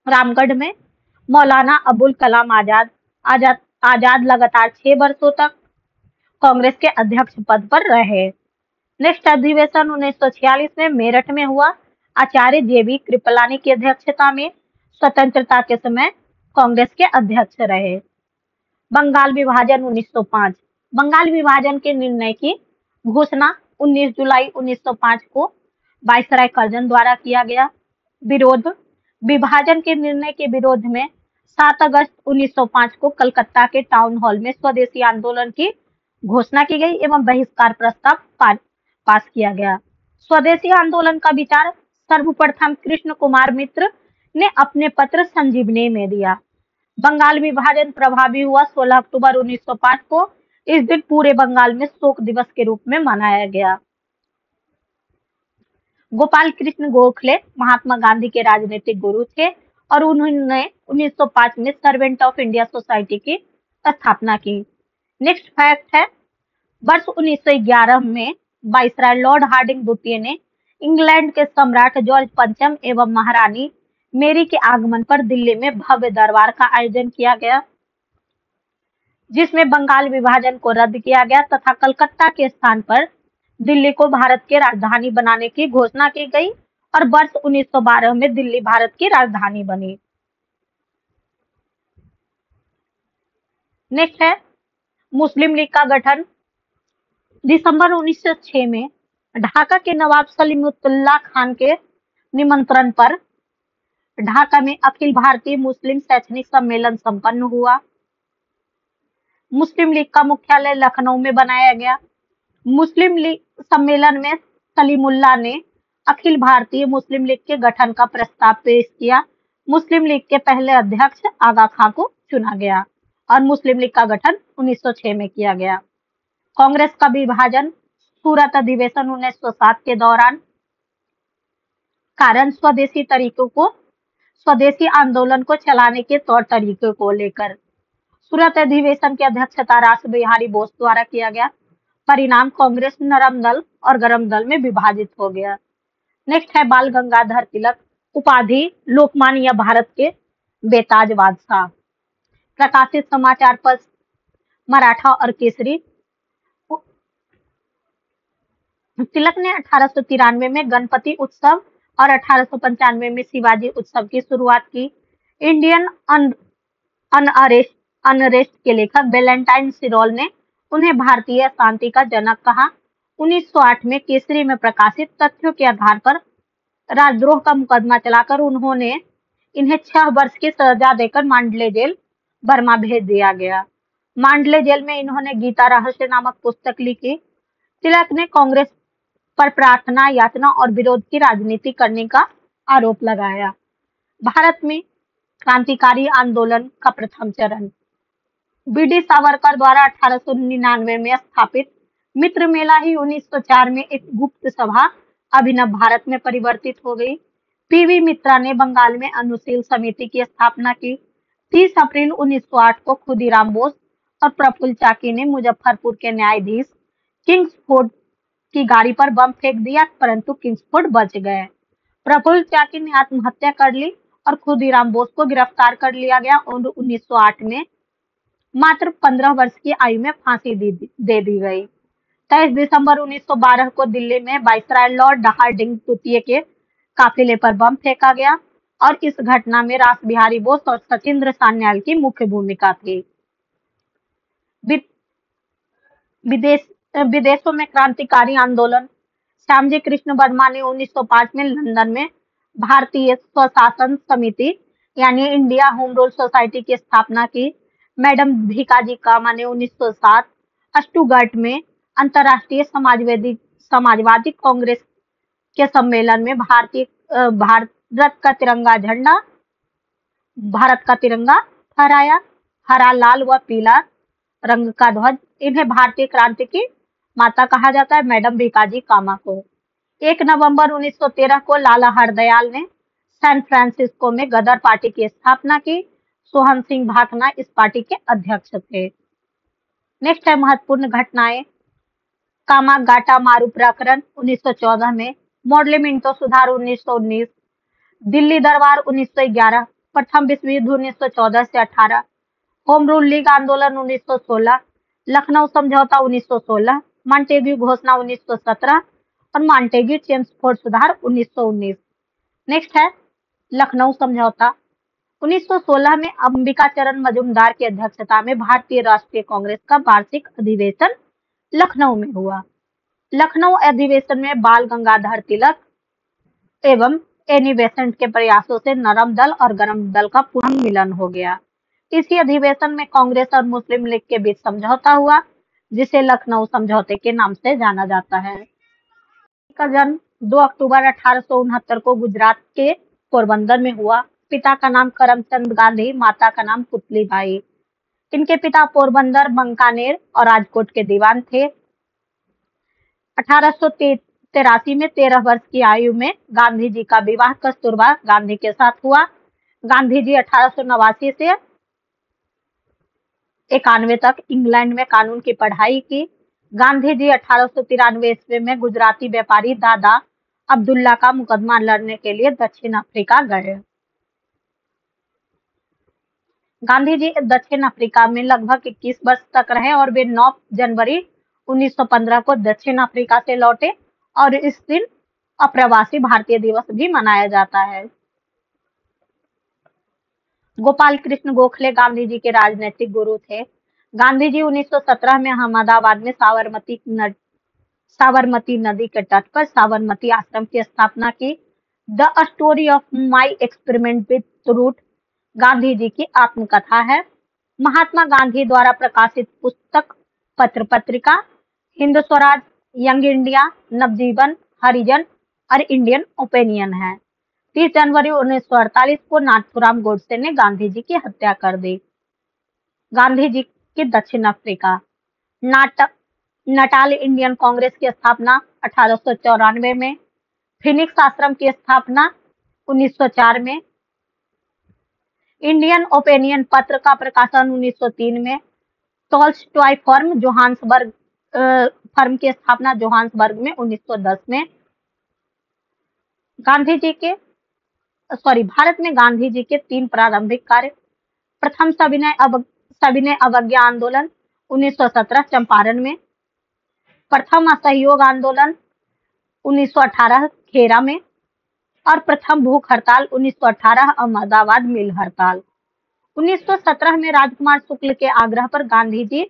रामगढ़ में, मौलाना अबुल कलाम आजाद लगातार 6 वर्षों तक कांग्रेस के अध्यक्ष पद पर रहे। नेक्स्ट अधिवेशन 1946 में मेरठ में हुआ। आचार्य जेबी कृपलानी की अध्यक्षता में स्वतंत्रता के समय कांग्रेस के अध्यक्ष रहे। बंगाल विभाजन 1905, बंगाल विभाजन के निर्णय की घोषणा 19 जुलाई 1905 को वायसराय कर्जन द्वारा किया गया। विरोध, विभाजन के निर्णय के विरोध में 7 अगस्त 1905 को कलकत्ता के टाउन हॉल में स्वदेशी आंदोलन की घोषणा की गई एवं बहिष्कार प्रस्ताव पास किया गया। स्वदेशी आंदोलन का विचार सर्वप्रथम कृष्ण कुमार मित्र ने अपने पत्र संजीवनी में दिया। बंगाल विभाजन प्रभावी हुआ। 16 अक्टूबर 1905 को इस दिन पूरे बंगाल में शोक दिवस के रूप में मनाया गया। गोपाल कृष्ण गोखले महात्मा गांधी के राजनीतिक गुरु थे और उन्होंने 1905 में सर्वेंट ऑफ इंडिया सोसाइटी की स्थापना की। नेक्स्ट फैक्ट है, वर्ष 1911 में वायसराय लॉर्ड हार्डिंग द्वितीय ने इंग्लैंड के सम्राट जॉर्ज पंचम एवं महारानी मेरी के आगमन पर दिल्ली में भव्य दरबार का आयोजन किया गया, जिसमें बंगाल विभाजन को रद्द किया गया तथा कलकत्ता के स्थान पर दिल्ली को भारत की राजधानी बनाने की घोषणा की गई और वर्ष 1912 में दिल्ली भारत की राजधानी बनी। नेक्स्ट है मुस्लिम लीग का गठन। दिसंबर 1906 में ढाका के नवाब सलीमुल्लाह खान के निमंत्रण पर ढाका में अखिल भारतीय मुस्लिम शैक्षणिक सम्मेलन संपन्न हुआ। मुस्लिम लीग का मुख्यालय लखनऊ में बनाया गया। मुस्लिम लीग सम्मेलन में सलीमुल्लाह ने अखिल भारतीय मुस्लिम लीग के गठन का प्रस्ताव पेश किया। मुस्लिम लीग के पहले अध्यक्ष आगा खां को चुना गया और मुस्लिम लीग का गठन 1906 में किया गया। कांग्रेस का विभाजन सूरत अधिवेशन 1907 के दौरान कारण स्वदेशी आंदोलन को चलाने के तौर तरीके को लेकर सूरत अधिवेशन की अध्यक्षता रास बिहारी बोस द्वारा किया गया। परिणाम कांग्रेस नरम दल और गरम दल में विभाजित हो गया। नेक्स्ट है बाल गंगाधर तिलक, उपाधि लोकमान्य या भारत के बेताज बादशाह। प्रकाशित समाचार पत्र मराठा और केसरी। तिलक ने 1893 में गणपति उत्सव और 1895 में शिवाजी उत्सव की शुरुआत की। इंडियन अनरेस्ट के लेखक वैलेंटाइन सिरोल ने उन्हें भारतीय शांति का जनक कहा। 1908 में केसरी में प्रकाशित तथ्यों के आधार पर राजद्रोह का मुकदमा चलाकर उन्होंने इन्हें 6 वर्ष की सजा देकर मांडले जेल बर्मा भेज दिया गया। मांडले जेल में इन्होंने गीता रहस्य नामक पुस्तक लिखी। तिलक ने कांग्रेस पर प्रार्थना, याचना और विरोध की राजनीति करने का आरोप लगाया। भारत में क्रांतिकारी आंदोलन का प्रथम चरण। बी.डी. सावरकर द्वारा 1899 में स्थापित मित्र मेला ही 1904 में एक गुप्त सभा अभिनव भारत में परिवर्तित हो गई। पी.वी. मित्रा ने बंगाल में अनुशील समिति की स्थापना की। 30 अप्रैल 1908 को खुदीराम बोस और प्रफुल्ल चाकी ने मुजफ्फरपुर के न्यायाधीश किंग्सफोर्ड की गाड़ी पर बम फेंक दिया, परंतु किंग्सफोर्ड बच गए। प्रफुल्ल चाकी ने आत्महत्या कर ली और खुदीराम बोस को गिरफ्तार कर लिया गया और 1908 में मात्र 15 वर्ष की आयु में फांसी दे दी गई। 23 दिसंबर 1912 को दिल्ली में वायसराय लॉर्ड हार्डिंग द्वितीय के काफिले पर बम फेंका गया और इस घटना में रास बिहारी बोस और सचिंद्र सान्याल की मुख्य भूमिका थी। विदेशों में क्रांतिकारी आंदोलन। श्यामजी कृष्ण वर्मा ने 1905 में लंदन में भारतीय स्वशासन समिति यानी इंडिया होम रूल सोसाइटी की स्थापना की। मैडम भीकाजी कामा ने 1907 स्टुटगार्ट में अंतर्राष्ट्रीय समाजवादी कांग्रेस के सम्मेलन में भारत का तिरंगा फहराया। हरा, लाल व पीला रंग का ध्वज। इन्हें भारतीय क्रांति की माता कहा जाता है, मैडम भीकाजी कामा को। 1 नवंबर 1913 को लाला हरदयाल ने सैन फ्रांसिस्को में गदर पार्टी की स्थापना की। सोहन सिंह भाकना इस पार्टी के अध्यक्ष थे। नेक्स्ट है महत्वपूर्ण घटनाएं। कामागाटा मारू प्रकरण 1914 में, मॉडलिमिंटो सुधार 1919, दिल्ली दरबार 1911, प्रथम विश्व युद्ध 1914 से 18, होम रूल लीग आंदोलन 1916, लखनऊ समझौता 1916, मॉन्टेग्यू घोषणा 1917 और मॉन्टेग्यू चेम्सफोर्ड सुधार 1919। नेक्स्ट है लखनऊ समझौता। 1916 में अंबिकाचरण मजूमदार की अध्यक्षता में भारतीय राष्ट्रीय कांग्रेस का वार्षिक अधिवेशन लखनऊ में हुआ। लखनऊ अधिवेशन में बाल गंगाधर तिलक एवं एनी बेसेंट के प्रयासों से नरम दल और गरम दल का पुनर्मिलन हो गया। इसी अधिवेशन में कांग्रेस और मुस्लिम लीग के बीच समझौता हुआ, जिसे लखनऊ समझौते के नाम से जाना जाता है। का जन्म 2 अक्टूबर 1869 को गुजरात के पोरबंदर में हुआ। पिता का नाम करमचंद गांधी, माता का नाम पुतलीबाई। इनके पिता पोरबंदर, बंकानेर और राजकोट के दीवान थे। 1883 में 13 वर्ष की आयु में गांधी जी का विवाह कस्तूरबा गांधी के साथ हुआ। गांधी जी 1889 से 91 तक इंग्लैंड में कानून की पढ़ाई की। गांधी जी 1893 ईस्वी में गुजराती व्यापारी दादा अब्दुल्ला का मुकदमा लड़ने के लिए दक्षिण अफ्रीका गए। गांधी जी दक्षिण अफ्रीका में लगभग 21 वर्ष तक रहे और वे 9 जनवरी 1915 को दक्षिण अफ्रीका से लौटे और इस दिन अप्रवासी भारतीय दिवस भी मनाया जाता है। गोपाल कृष्ण गोखले गांधी जी के राजनीतिक गुरु थे। गांधी जी 1917 में अहमदाबाद में साबरमती नदी के तट पर साबरमती आश्रम की स्थापना की। The story of my experiment with truth Gandhi ji की आत्मकथा है। महात्मा गांधी द्वारा प्रकाशित पुस्तक, पत्र पत्रिका हिंद स्वराज, यंग इंडिया, नवजीवन, हरिजन और इंडियन ओपिनियन है। 30 जनवरी 1948 को नाथूराम गोडसे ने गांधी जी की हत्या कर दी। गांधी जी की दक्षिण अफ्रीका नटाल इंडियन कांग्रेस की स्थापना 1894 में, फिनिक्स आश्रम की स्थापना 1904 में, इंडियन ओपिनियन पत्र का प्रकाशन 1903 में, टॉल्स्टॉय फर्म की स्थापना जोहान्सबर्ग में 1910 में। भारत में गांधी जी के 3 प्रारंभिक कार्य। प्रथम सविनय अवज्ञा आंदोलन 1917 चंपारण में, प्रथम असहयोग आंदोलन 1918 खेरा में और प्रथम भूख हड़ताल 1918 अहमदाबाद मिल हड़ताल। 1917 में राजकुमार शुक्ल के आग्रह पर गांधी जी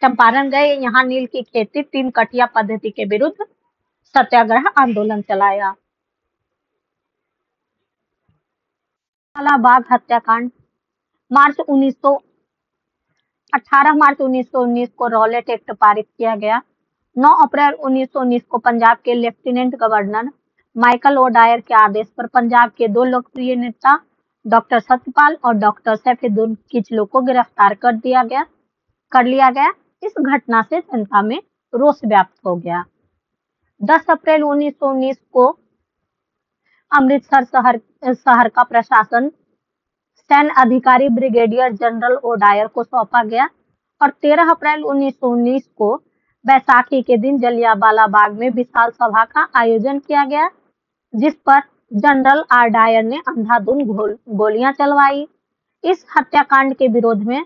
चंपारण गए। यहाँ नील की खेती 3 कटिया पद्धति के विरुद्ध सत्याग्रह आंदोलन चलाया। बाग हत्याकांड 18 मार्च 1919 को रॉलेट एक्ट पारित किया गया। 9 अप्रैल 1919 को पंजाब के लेफ्टिनेंट गवर्नर माइकल ओडायर के आदेश पर पंजाब के 2 लोकप्रिय नेता डॉक्टर सत्यपाल और डॉक्टर सैफुद्दीन किचलू को गिरफ्तार कर लिया गया। इस घटना से जनता में रोष व्याप्त हो गया। 10 अप्रैल 1919 को अमृतसर शहर का प्रशासन सैन्य अधिकारी ब्रिगेडियर जनरल ओडायर को सौंपा गया और 13 अप्रैल 1919 को बैसाखी के दिन जलियांवाला बाग में विशाल सभा का आयोजन किया गया, जिस पर जनरल ओडायर ने अंधाधुंध गोलियां चलवाई। इस हत्याकांड के विरोध में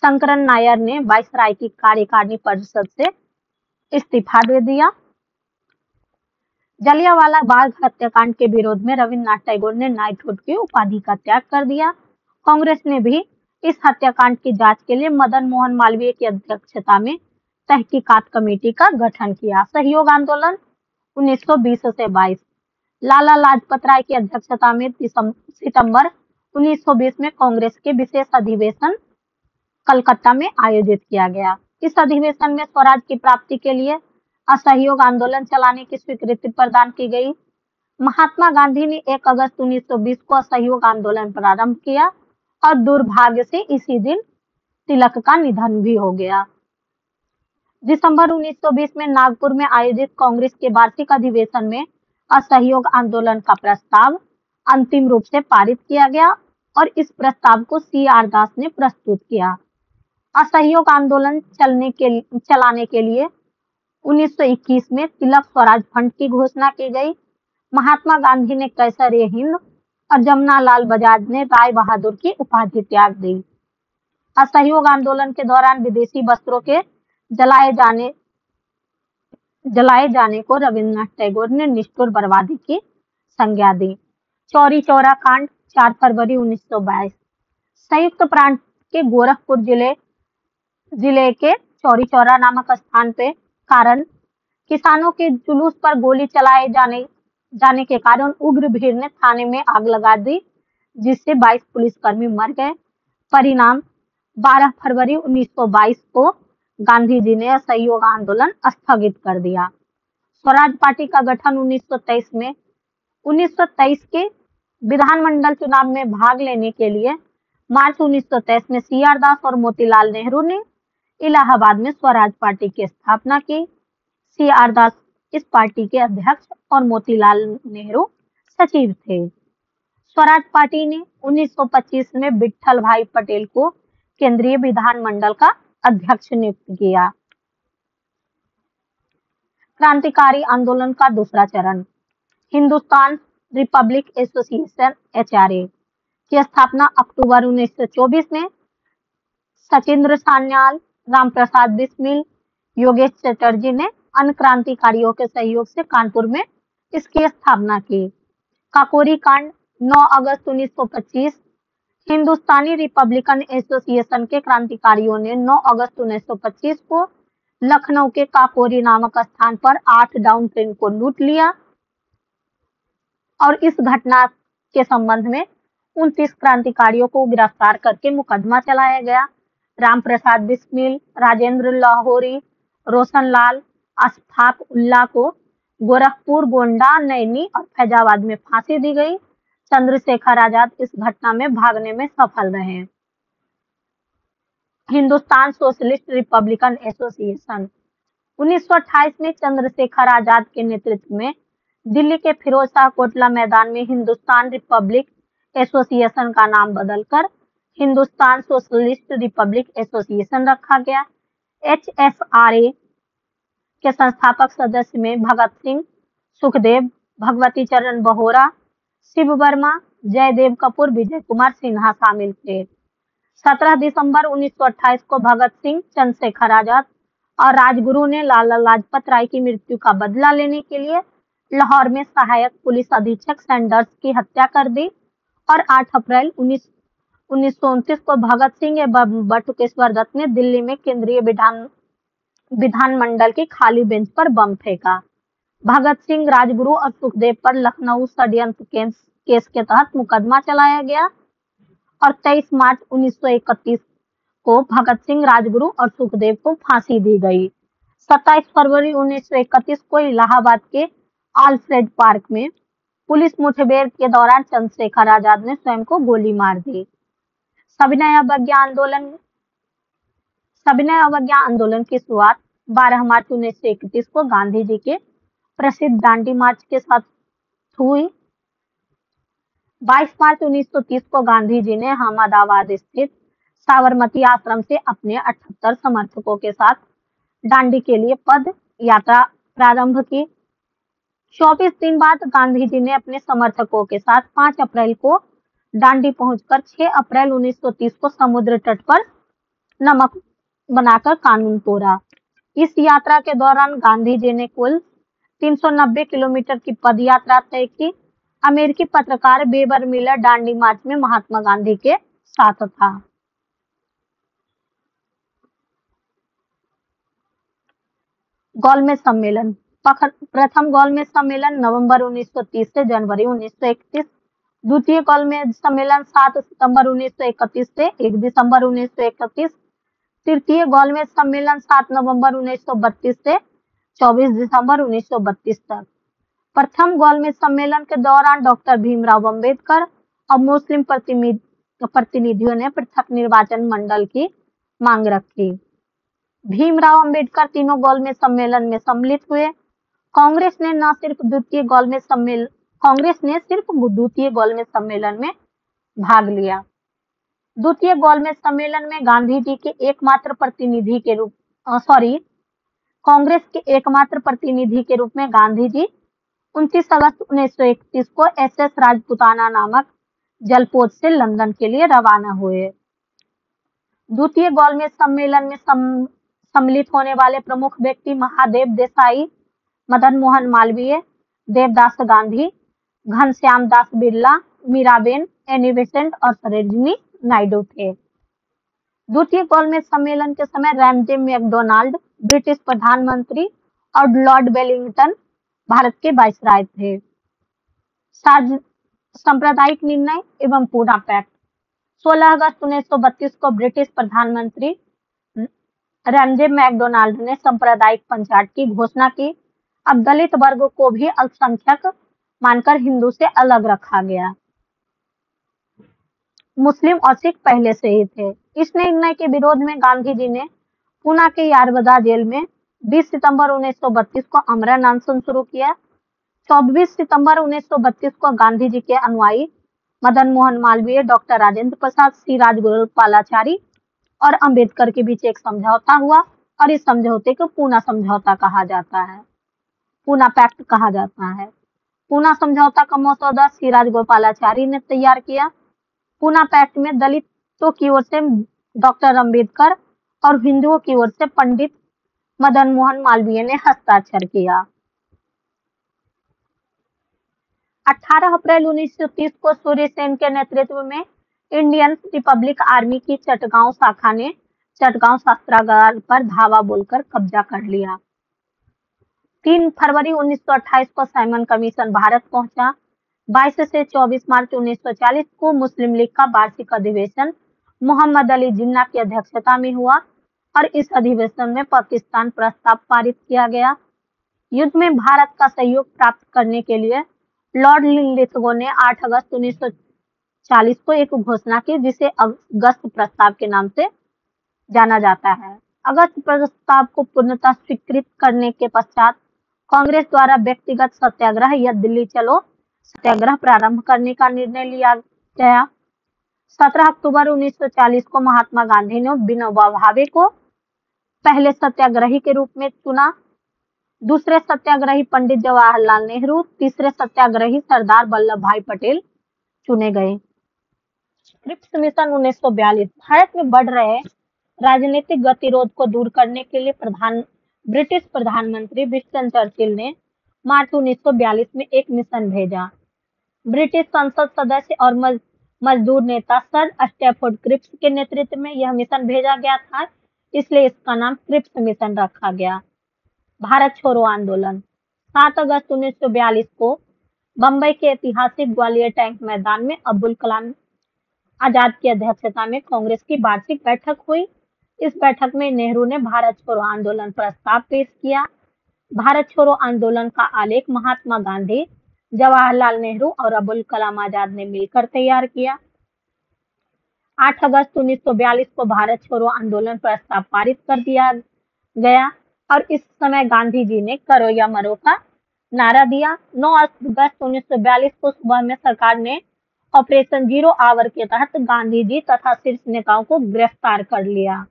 शंकरन नायर ने वायसराय की कार्यकारिणी परिषद से इस्तीफा दे दिया। जलियांवाला बाग हत्याकांड के विरोध में रविन्द्रनाथ टैगोर ने नाइटहुड की उपाधि का त्याग कर दिया। कांग्रेस ने भी इस हत्याकांड की जांच के लिए मदन मोहन मालवीय की अध्यक्षता में तहकीकात कमेटी का गठन किया। सहयोग आंदोलन 1920 से 22 लाला लाजपत राय की अध्यक्षता में सितंबर 1920 में कांग्रेस के विशेष अधिवेशन कलकत्ता में आयोजित किया गया। इस अधिवेशन में स्वराज की प्राप्ति के लिए असहयोग आंदोलन चलाने की स्वीकृति प्रदान की गई। महात्मा गांधी ने 1 अगस्त 1920 को असहयोग आंदोलन प्रारंभ किया और दुर्भाग्य से इसी दिन तिलक का निधन भी हो गया। दिसंबर 1920 में नागपुर में आयोजित कांग्रेस के वार्षिक अधिवेशन में असहयोग आंदोलन का प्रस्ताव अंतिम रूप से पारित किया गया और इस प्रस्ताव को CR दास ने प्रस्तुत किया। असहयोग आंदोलन चलाने के लिए 1921 में तिलक स्वराज फंड की घोषणा की गई। महात्मा गांधी ने कैसर-ए-हिंद और जमनालाल बजाज ने राय बहादुर की उपाधि त्याग दी। असहयोग आंदोलन के दौरान विदेशी वस्त्रों के जलाए जाने को रविन्द्रनाथ टैगोर ने निष्ठुर बर्बादी की संज्ञा दी। चौरी चौरा कांड 4 फरवरी 1922 संयुक्त प्रांत के गोरखपुर जिले के चौरी चौरा नामक स्थान पे कारण किसानों के जुलूस पर गोली चलाए जाने के कारण उग्र भीड़ ने थाने में आग लगा दी, जिससे 22 पुलिसकर्मी मर गए। परिणाम 12 फरवरी 1922 को गांधी जी ने असहयोग आंदोलन स्थगित कर दिया। स्वराज पार्टी का गठन 1923 के विधानमंडल चुनाव में भाग लेने के लिए मार्च 1923 में CR दास और मोतीलाल नेहरू ने इलाहाबाद में स्वराज पार्टी की स्थापना की। CR दास इस पार्टी के अध्यक्ष और मोतीलाल नेहरू सचिव थे। स्वराज पार्टी ने 1925 में विट्ठल भाई पटेल को केंद्रीय विधानमंडल का अध्यक्ष नियुक्त किया। क्रांतिकारी आंदोलन का दूसरा चरण। हिंदुस्तान रिपब्लिक एसोसिएशन HRA की स्थापना अक्टूबर 1924 में सचिंद्र सान्याल, रामप्रसाद बिस्मिल, योगेश चटर्जी ने अन्य क्रांतिकारियों के सहयोग से कानपुर में इसकी स्थापना की। काकोरी कांड 9 अगस्त 1925। हिंदुस्तानी रिपब्लिकन एसोसिएशन के क्रांतिकारियों ने 9 अगस्त 1925 को लखनऊ के काकोरी नामक स्थान पर 8 डाउन ट्रेन को लूट लिया और इस घटना के संबंध में 29 क्रांतिकारियों को गिरफ्तार करके मुकदमा चलाया गया। रामप्रसाद बिस्मिल, राजेंद्र लाहौरी, रोशनलाल, अशफाक उल्लाह को गोरखपुर, गोंडा, नैनी और फैजाबाद में फांसी दी गई। चंद्रशेखर आजाद इस घटना में भागने में सफल रहे। हिंदुस्तान सोशलिस्ट रिपब्लिकन एसोसिएशन 1928 में चंद्रशेखर आजाद के नेतृत्व में दिल्ली के फिरोज शाह कोटला मैदान में हिंदुस्तान रिपब्लिक एसोसिएशन का नाम बदलकर हिंदुस्तान सोशलिस्ट रिपब्लिक एसोसिएशन रखा गया। HSRA के संस्थापक सदस्य में भगत सिंह, सुखदेव, भगवती चरण बहोरा, शिव वर्मा, जयदेव कपूर, विजय कुमार सिन्हा शामिल थे। 17 दिसंबर 1928 को भगत सिंह, चंद्रशेखर आजाद और राजगुरु ने लाला लाजपत राय की मृत्यु का बदला लेने के लिए लाहौर में सहायक पुलिस अधीक्षक सैंडर्स की हत्या कर दी और 8 अप्रैल 1929 को भगत सिंह एवं बटुकेश्वर दत्त ने दिल्ली में केंद्रीय विधानमंडल की खाली बेंच पर बम फेंका। भगत सिंह, राजगुरु और सुखदेव पर लखनऊ षड्यंत्र केस के तहत मुकदमा चलाया गया और 23 मार्च 1931 को भगत सिंह, राजगुरु और सुखदेव को फांसी दी गई। 27 फरवरी 1931 को इलाहाबाद के आल्फ्रेड पार्क में पुलिस मुठभेड़ के दौरान चंद्रशेखर आजाद ने स्वयं को गोली मार दी। सविनय अवज्ञा आंदोलन की शुरुआत 12 मार्च 1931 को गांधी जी के प्रसिद्ध दांडी मार्च के साथ हुई। 22 मार्च 1930 को गांधी जी ने अहमदाबाद स्थित साबरमती आश्रम से अपने 78 समर्थकों के साथ दांडी के लिए पद यात्रा प्रारंभ की। 24 दिन बाद गांधी जी ने अपने समर्थकों के साथ 5 अप्रैल को दांडी पहुंचकर 6 अप्रैल 1930 को समुद्र तट पर नमक बनाकर कानून तोड़ा। इस यात्रा के दौरान गांधी जी ने कुल 390 किलोमीटर की पद यात्रा तय की। अमेरिकी पत्रकार बेबर मिलर दांडी मार्च में महात्मा गांधी के साथ था। गोलमेज सम्मेलन। प्रथम गोलमेज सम्मेलन नवंबर 1930 से जनवरी 1931। द्वितीय गोलमेज सम्मेलन 7 सितंबर 1931 से 1 दिसंबर 1931। तृतीय गोलमेज सम्मेलन 7 नवंबर 1932 से 24 दिसंबर 1932 तक। प्रथम गोलमेज सम्मेलन के दौरान डॉक्टर भीमराव अंबेडकर और मुस्लिम प्रतिनिधियों ने पृथक निर्वाचन मंडल की मांग रखी। भीमराव अंबेडकर तीनों गोलमेज सम्मेलन में सम्मिलित हुए। कांग्रेस ने सिर्फ द्वितीय गोलमेज सम्मेलन में भाग लिया। द्वितीय गोलमेज सम्मेलन में कांग्रेस के एकमात्र प्रतिनिधि के रूप में गांधी जी 29 अगस्त 1931 को SS राजपुताना नामक जलपोत से लंदन के लिए रवाना हुए। द्वितीय गोलमेज सम्मेलन में सम्मिलित होने वाले प्रमुख व्यक्ति महादेव देसाई, मदन मोहन मालवीय, देवदास गांधी, घनश्याम दास बिरला, मीराबेन, एनी बेसेंट और सरोजिनी नायडू थे। द्वितीय गोलमेज सम्मेलन के समय रैमजे मैकडोनाल्ड ब्रिटिश प्रधानमंत्री और लॉर्ड वेलिंगटन भारत के वायसराय थे। सांप्रदायिक निर्णय एवं पूना पैक्ट। 16 अगस्त 1932 को ब्रिटिश प्रधानमंत्री रैमजे मैकडोनाल्ड ने सांप्रदायिक पंचायत की घोषणा की। अब दलित वर्ग को भी अल्पसंख्यक मानकर हिंदू से अलग रखा गया। मुस्लिम और सिख पहले से ही थे। इस निर्णय के विरोध में गांधी जी ने पूना के यारवदा जेल में 20 सितंबर 1932 को आमरण अनशन शुरू किया। 24 सितंबर 1932 को गांधी जी के अनुयायी मदन मोहन मालवीय, डॉक्टर राजेंद्र प्रसाद, श्री राजगोपालाचारी और अंबेडकर के बीच एक समझौता हुआ और इस समझौते को पूना समझौता कहा जाता है, पूना पैक्ट कहा जाता है। पूना समझौता का मसौदा श्री राजगोपालाचारी ने तैयार किया। पूना पैक्ट में दलितों की ओर से डॉक्टर अंबेडकर और हिंदुओं की ओर से पंडित मदन मोहन मालवीय ने हस्ताक्षर किया। 18 अप्रैल 1930 को सूर्य सेन के नेतृत्व में इंडियन रिपब्लिक आर्मी की चटगांव शाखा ने चटगांव शस्त्रागार पर धावा बोलकर कब्जा कर लिया। 3 फरवरी 1928 को साइमन कमीशन भारत पहुंचा। 22 से 24 मार्च 1940 को मुस्लिम लीग का वार्षिक अधिवेशन मोहम्मद अली जिन्ना की अध्यक्षता में हुआ और इस अधिवेशन में पाकिस्तान प्रस्ताव पारित किया गया। युद्ध में भारत का सहयोग प्राप्त करने के लिए लॉर्ड लिथगो ने 8 अगस्त 1940 को एक घोषणा की जिसे अगस्त प्रस्ताव के नाम से जाना जाता है। अगस्त प्रस्ताव को पूर्णतः स्वीकृत करने के पश्चात कांग्रेस द्वारा व्यक्तिगत सत्याग्रह या दिल्ली चलो सत्याग्रह प्रारंभ करने का निर्णय लिया गया। 17 अक्टूबर 1940 को महात्मा गांधी ने विनोबा भावे को पहले सत्याग्रही के रूप में चुना। दूसरे सत्याग्रही पंडित जवाहरलाल नेहरू, तीसरे सत्याग्रही सरदार वल्लभ भाई पटेल चुने गए। Cripps mission 1942। भारत में बढ़ रहे राजनीतिक गतिरोध को दूर करने के लिए ब्रिटिश प्रधानमंत्री विंस्टन चर्चिल ने मार्च 1942 में एक मिशन भेजा। ब्रिटिश संसद सदस्य और मजदूर नेता सर स्टैफोर्ड क्रिप्स के नेतृत्व में यह मिशन भेजा गया था, इसलिए इसका नाम क्रिप्स मिशन रखा गया। भारत छोड़ो आंदोलन। 7 अगस्त 1942 को बंबई के ऐतिहासिक ग्वालियर टैंक मैदान में अब्दुल कलाम आजाद की अध्यक्षता में कांग्रेस की वार्षिक बैठक हुई। इस बैठक में नेहरू ने भारत छोड़ो आंदोलन प्रस्ताव पेश किया। भारत छोड़ो आंदोलन का आलेख महात्मा गांधी, जवाहरलाल नेहरू और अब्दुल कलाम आजाद ने मिलकर तैयार किया। 8 अगस्त 1942 को भारत छोड़ो आंदोलन प्रस्ताव पारित कर दिया गया और इस समय गांधी जी ने करो या मरो का नारा दिया। 9 अगस्त 1942 को सुबह में सरकार ने ऑपरेशन जीरो आवर के तहत गांधी जी तथा शीर्ष नेताओं को गिरफ्तार कर लिया।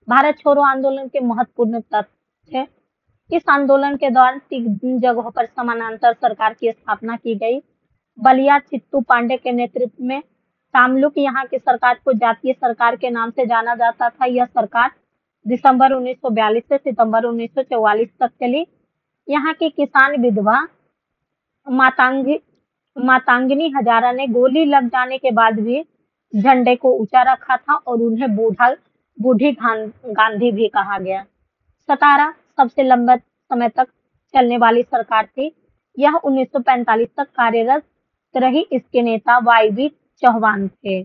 भारत छोड़ो आंदोलन के महत्वपूर्ण तथ्य। इस आंदोलन के दौरान 3 जगहों पर समानांतर सरकार की स्थापना की गई। बलिया चित्तू पांडे के नेतृत्व में तामलुक यहाँ की सरकार को जातीय सरकार के नाम से जाना जाता था। यह सरकार दिसंबर 1942 से सितंबर 1944 तक चली। यहाँ की किसान विधवा मातांगिनी हजारा ने गोली लग जाने के बाद भी झंडे को ऊंचा रखा था और उन्हें बूढ़ी गांधी भी कहा गया। 17 सबसे लंबे समय तक चलने वाली सरकार थी। यह 1945 तक कार्यरत रही। इसके नेता वाई.बी. चौहान थे।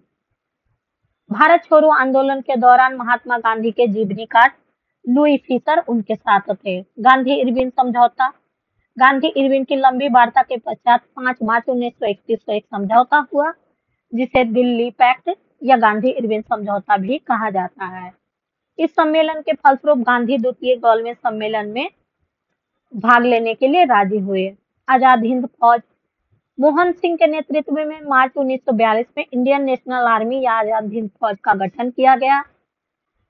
भारत छोड़ो आंदोलन के दौरान महात्मा गांधी के जीवनीकार लुई फिशर उनके साथ थे। गांधी इरविन समझौता। गांधी इरविन की लंबी वार्ता के पश्चात 5 मार्च 1931 को एक समझौता हुआ जिसे दिल्ली पैक्ट या गांधी इरविन समझौता भी कहा जाता है। इस सम्मेलन के फलस्वरूप गांधी द्वितीय गोलमेज सम्मेलन में भाग लेने के लिए राजी हुए। आजाद हिंद फौज। मोहन सिंह के नेतृत्व में मार्च 1942 में इंडियन नेशनल आर्मी या आजाद हिंद फौज का गठन किया गया।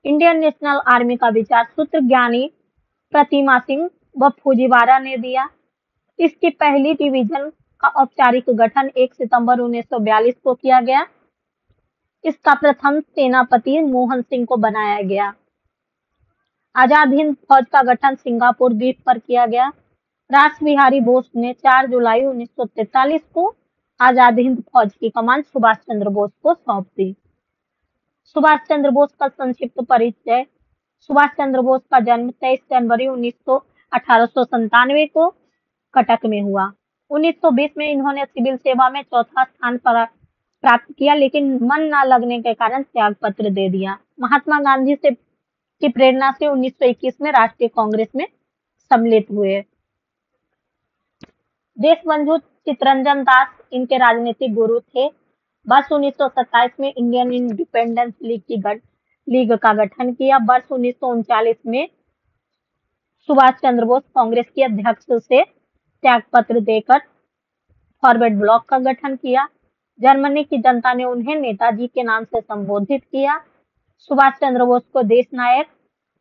इंडियन नेशनल आर्मी का विचार सूत्र ज्ञानी प्रतिमा सिंह व फूजीवारा ने दिया। इसकी पहली डिवीजन का औपचारिक गठन 1 सितंबर 1942 को किया गया। इसका प्रथम सेनापति मोहन सिंह को बनाया गया। आजाद हिंद फौज का गठन सिंगापुर द्वीप पर किया गया। रास बिहारी बोस ने 4 जुलाई 1943 को आजाद हिंद फौज की कमान सुभाष चंद्र बोस को सौंप दी। सुभाष चंद्र बोस का संक्षिप्त परिचय। सुभाष चंद्र बोस का जन्म 23 जनवरी 1897 को कटक में हुआ। 1920 में इन्होंने सिविल सेवा में चौथा स्थान प्राप्त किया, लेकिन मन न लगने के कारण त्याग पत्र दे दिया। महात्मा गांधी से की प्रेरणा से 1921 में राष्ट्रीय कांग्रेस में सम्मिलित हुए। देशबंधु चित्तरंजन दास इनके राजनीतिक गुरु थे। वर्ष 1927 में इंडियन इंडिपेंडेंस लीग का गठन किया। वर्ष 1939 में सुभाष चंद्र बोस कांग्रेस के अध्यक्ष से त्यागपत्र देकर फॉरवर्ड ब्लॉक का गठन किया। जर्मनी की जनता ने उन्हें नेताजी के नाम से संबोधित किया। सुभाष चंद्र बोस को देश नायक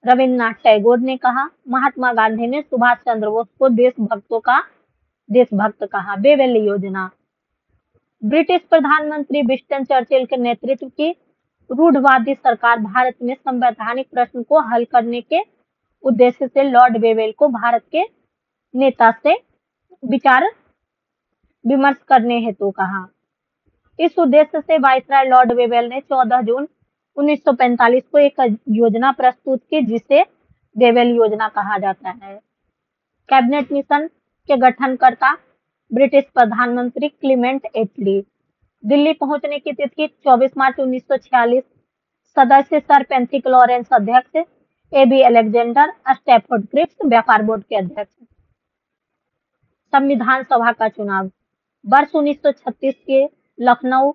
रविन्द्रनाथ टैगोर ने कहा। महात्मा गांधी ने सुभाष चंद्र बोस को देशभक्त कहा। वेवेल योजना। ब्रिटिश प्रधानमंत्री विंस्टन चर्चिल के नेतृत्व की रूढ़वादी सरकार भारत में संवैधानिक प्रश्न को हल करने के उद्देश्य से लॉर्ड वेवेल को भारत के नेता से विचार विमर्श करने हेतु कहा। इस उद्देश्य से वायसराय लॉर्ड वेवेल ने 14 जून 1945 को एक योजना प्रस्तुत की, जिसे वेवेल योजना कहा जाता है। कैबिनेट मिशन के गठनकर्ता ब्रिटिश प्रधानमंत्री क्लीमेंट एटली। दिल्ली पहुंचने की तिथि 24 मार्च 1946। सदस्य सर पेंथिक लॉरेंस अध्यक्ष, एबी अलेक्जेंडर स्टैफोर्ड क्रिप्स व्यापार बोर्ड के अध्यक्ष। संविधान सभा का चुनाव। वर्ष 1936 के लखनऊ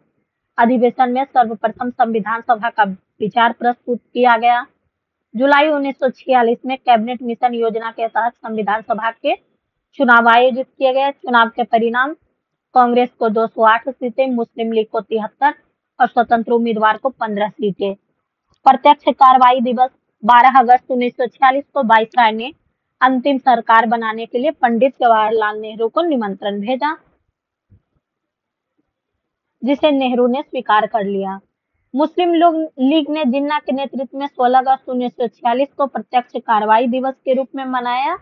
अधिवेशन में सर्वप्रथम संविधान सभा का विचार प्रस्तुत किया गया। जुलाई 1946 में कैबिनेट मिशन योजना के तहत संविधान सभा के चुनाव आयोजित किए गए। चुनाव के परिणाम: कांग्रेस को 208 सीटें, मुस्लिम लीग को 73 और स्वतंत्र उम्मीदवार को 15 सीटें। प्रत्यक्ष कार्रवाई दिवस 12 अगस्त 1946 को वायसराय ने अंतिम सरकार बनाने के लिए पंडित जवाहरलाल नेहरू को निमंत्रण भेजा, जिसे नेहरू ने स्वीकार कर लिया। मुस्लिम लीग ने जिन्ना के नेतृत्व में 16 अगस्त 1946 को प्रत्यक्ष कार्रवाई दिवस के रूप में मनाया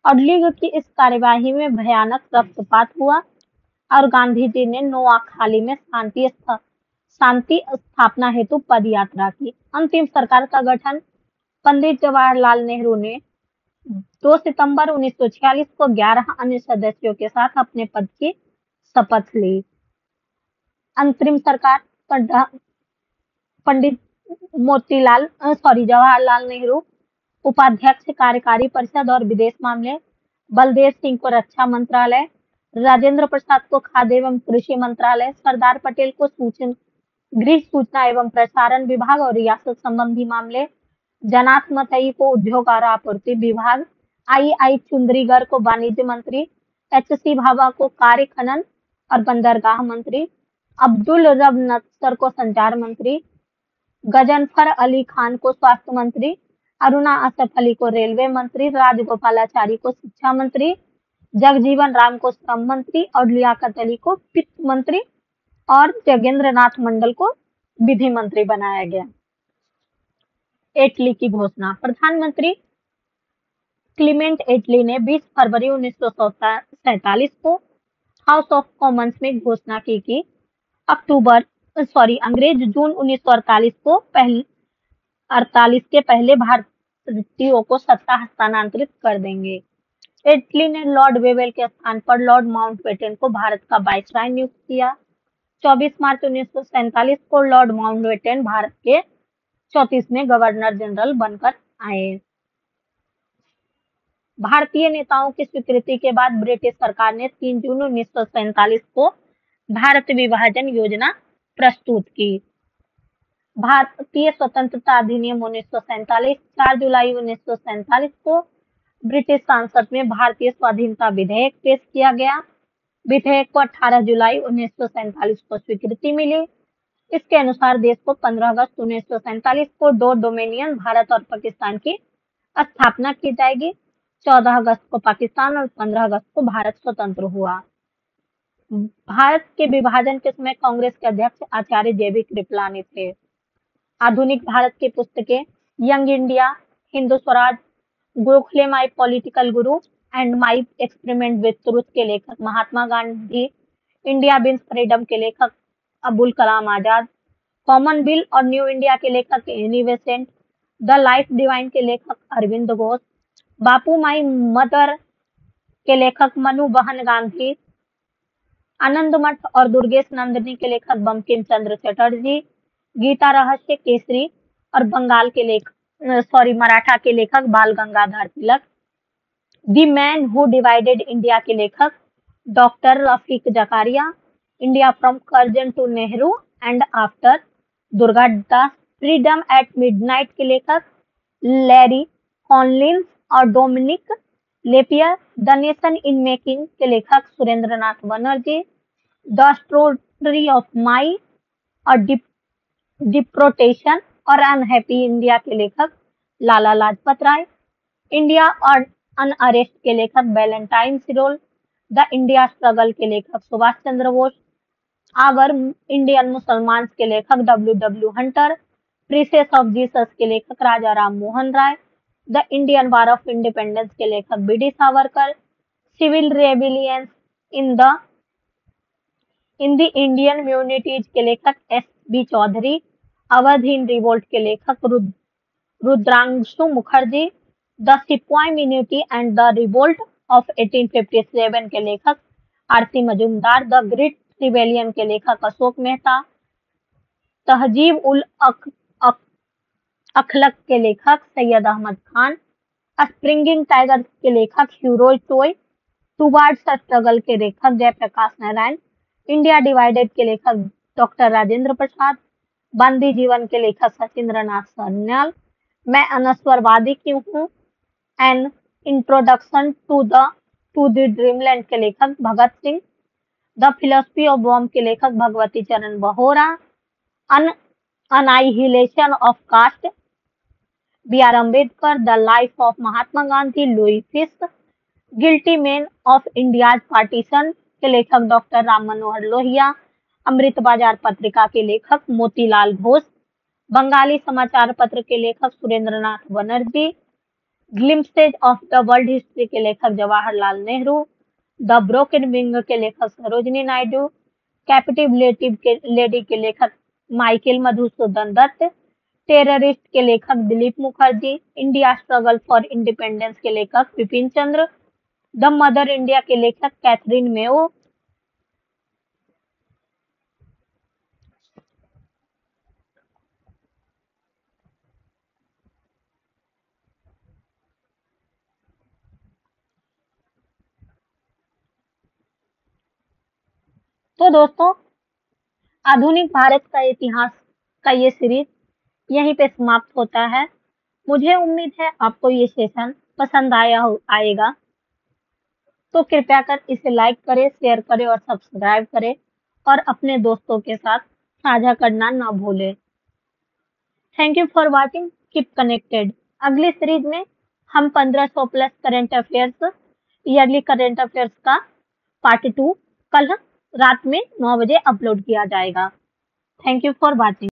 और लीग की इस कार्यवाही में भयानक रक्तपात हुआ और गांधी जी ने नोआखाली में शांति स्थापना हेतु पद यात्रा की। अंतिम सरकार का गठन: पंडित जवाहरलाल नेहरू ने 2 सितंबर 1946 को 11 अन्य सदस्यों के साथ अपने पद की शपथ ली। अंतरिम सरकार: पंडित जवाहरलाल नेहरू उपाध्यक्ष, कार्यकारी परिषद और विदेश मामले, बलदेव सिंह को रक्षा मंत्रालय, राजेंद्र प्रसाद को खाद्य एवं कृषि मंत्रालय, सरदार पटेल को गृह सूचना एवं प्रसारण विभाग और रियासत संबंधी मामले, जनात मतई को उद्योग और आपूर्ति विभाग, आई चुंदरीगर को वाणिज्य मंत्री, HC भाभा को कार्य खनन और बंदरगाह मंत्री, अब्दुल रब नत्सर को संचार मंत्री, गजनफर अली खान को स्वास्थ्य मंत्री, अरुणा असफ अली को रेलवे मंत्री, राजगोपालाचारी को शिक्षा मंत्री, जगजीवन राम को श्रम मंत्री और लियाकत अली को वित्त मंत्री और जगेंद्र नाथ मंडल को विधि मंत्री बनाया गया। एटली की घोषणा। प्रधानमंत्री क्लीमेंट एटली ने 20 फरवरी 1947 को हाउस ऑफ कॉमन्स में घोषणा की कि अंग्रेज जून 1948 के पहले भारतीयों को सत्ता हस्तांतरित कर देंगे। एटली ने लॉर्ड वेवेल के स्थान पर लॉर्ड माउंटबेटन को भारत का वायसराय नियुक्त किया। 24 मार्च 1947 को लॉर्ड माउंटबेटन भारत के 34वें गवर्नर जनरल बनकर आए। भारतीय नेताओं की स्वीकृति के बाद ब्रिटिश सरकार ने 3 जून 1947 को भारत विभाजन योजना प्रस्तुत की। भारतीय स्वतंत्रता अधिनियम 1947। 4 जुलाई 1947 को ब्रिटिश संसद में भारतीय स्वाधीनता विधेयक पेश किया गया। विधेयक को 18 जुलाई 1947 को स्वीकृति मिली। इसके अनुसार देश को 15 अगस्त 1947 को 2 डोमिनियन भारत और पाकिस्तान की स्थापना की जाएगी। 14 अगस्त को पाकिस्तान और 15 अगस्त को भारत स्वतंत्र हुआ। भारत के विभाजन के समय कांग्रेस के अध्यक्ष आचार्य JB कृपलानी थे। आधुनिक भारत की पुस्तकें: Young India, Hindu Swaraj, Gokhale my political guru and my experiment with truth के लेखक Mahatma Gandhi, India wins freedom के लेखक अबुल कलाम आजाद, कॉमनवेल्थ और न्यू इंडिया के लेखक Annie Besant, the life divine के लेखक अरविंद घोष, बापू माई मदर के लेखक मनु बहन गांधी, आनंद मठ और दुर्गेश नंदिनी के लेखक बंकिम चंद्र चटर्जी, गीता रहस्य केसरी और बंगाल के मराठा के लेखक Bal Gangadhar Tilak, the man who divided India के लेखक doctor Rafiq Zakaria, India from Curzon to Nehru and after Durgadas, Freedom at Midnight के लेखक लैरी कॉलिंस और Dominique Lapierre, the nation in making के लेखक Surendranath Banerjee, the story of my और डिप्रोटेशन और अनहैप्पी इंडिया के लेखक लाला लाजपत राय, इंडिया और अनअरेस्ट के लेखक Valentine Chirol, the India struggle के लेखक सुभाष चंद्र बोस, आवर इंडियन मुसलमान के लेखक W Hunter, precepts of Jesus के लेखक Raja Ram Mohan Roy, the Indian war of independence के लेखक B D. Savarkar, civil rebellions in the Indian mutinies के लेखक एस.बी. चौधरी, अवध रिवोल्ट के लेखक रुद्रांशु मुखर्जी, द सिपाही मिनिटी एंड द रिवोल्ट ऑफ 1857 के लेखक RC Majumdar, the great rebellion के लेखक अशोक मेहता, तहजीब उल अखलक के लेखक सैयद अहमद खान, स्प्रिंगिंग टाइगर के लेखक ह्यूरो टोय, टुवर्ड्स स्ट्रगल के लेखक जयप्रकाश नारायण, इंडिया डिवाइडेड के लेखक डॉक्टर राजेंद्र प्रसाद, बंदी जीवन के लेखक सचिंद्रनाथ सान्याल, मैं अनस्वरवादी क्यों हूँ, an introduction to the dreamland के लेखक Bhagat Singh, the philosophy of bomb के लेखक Bhagwati Charan Vohra, annihilation of caste B R Ambedkar, the life of Mahatma Gandhi Louis Fischer, guilty men of India's partition के लेखक डॉक्टर राम मनोहर लोहिया, अमृत बाजार पत्रिका के लेखक मोतीलाल घोष, बंगाली समाचार पत्र के लेखक Surendranath Banerjee, glimpses of the world history के लेखक Jawaharlal Nehru, the broken wing के लेखक सरोजिनी नायडू, कैप्टिव लेडी के लेखक माइकल मधुसूदन दत्त, टेररिस्ट के लेखक Dilip Mukherjee, India struggle for independence के लेखक Bipin Chandra, the mother India के लेखक कैथरीन मेयो, तो दोस्तों आधुनिक भारत का इतिहास का ये सीरीज यहीं पे समाप्त होता है। मुझे उम्मीद है आपको ये सेशन पसंद आएगा, तो कृपया कर इसे लाइक करें, शेयर करें और सब्सक्राइब करें और अपने दोस्तों के साथ साझा करना ना भूलें। Thank you for watching, keep connected. अगली सीरीज में हम 1500 plus current affairs, yearly current affairs का पार्ट 2 कल रात में 9 बजे अपलोड किया जाएगा। Thank you for watching.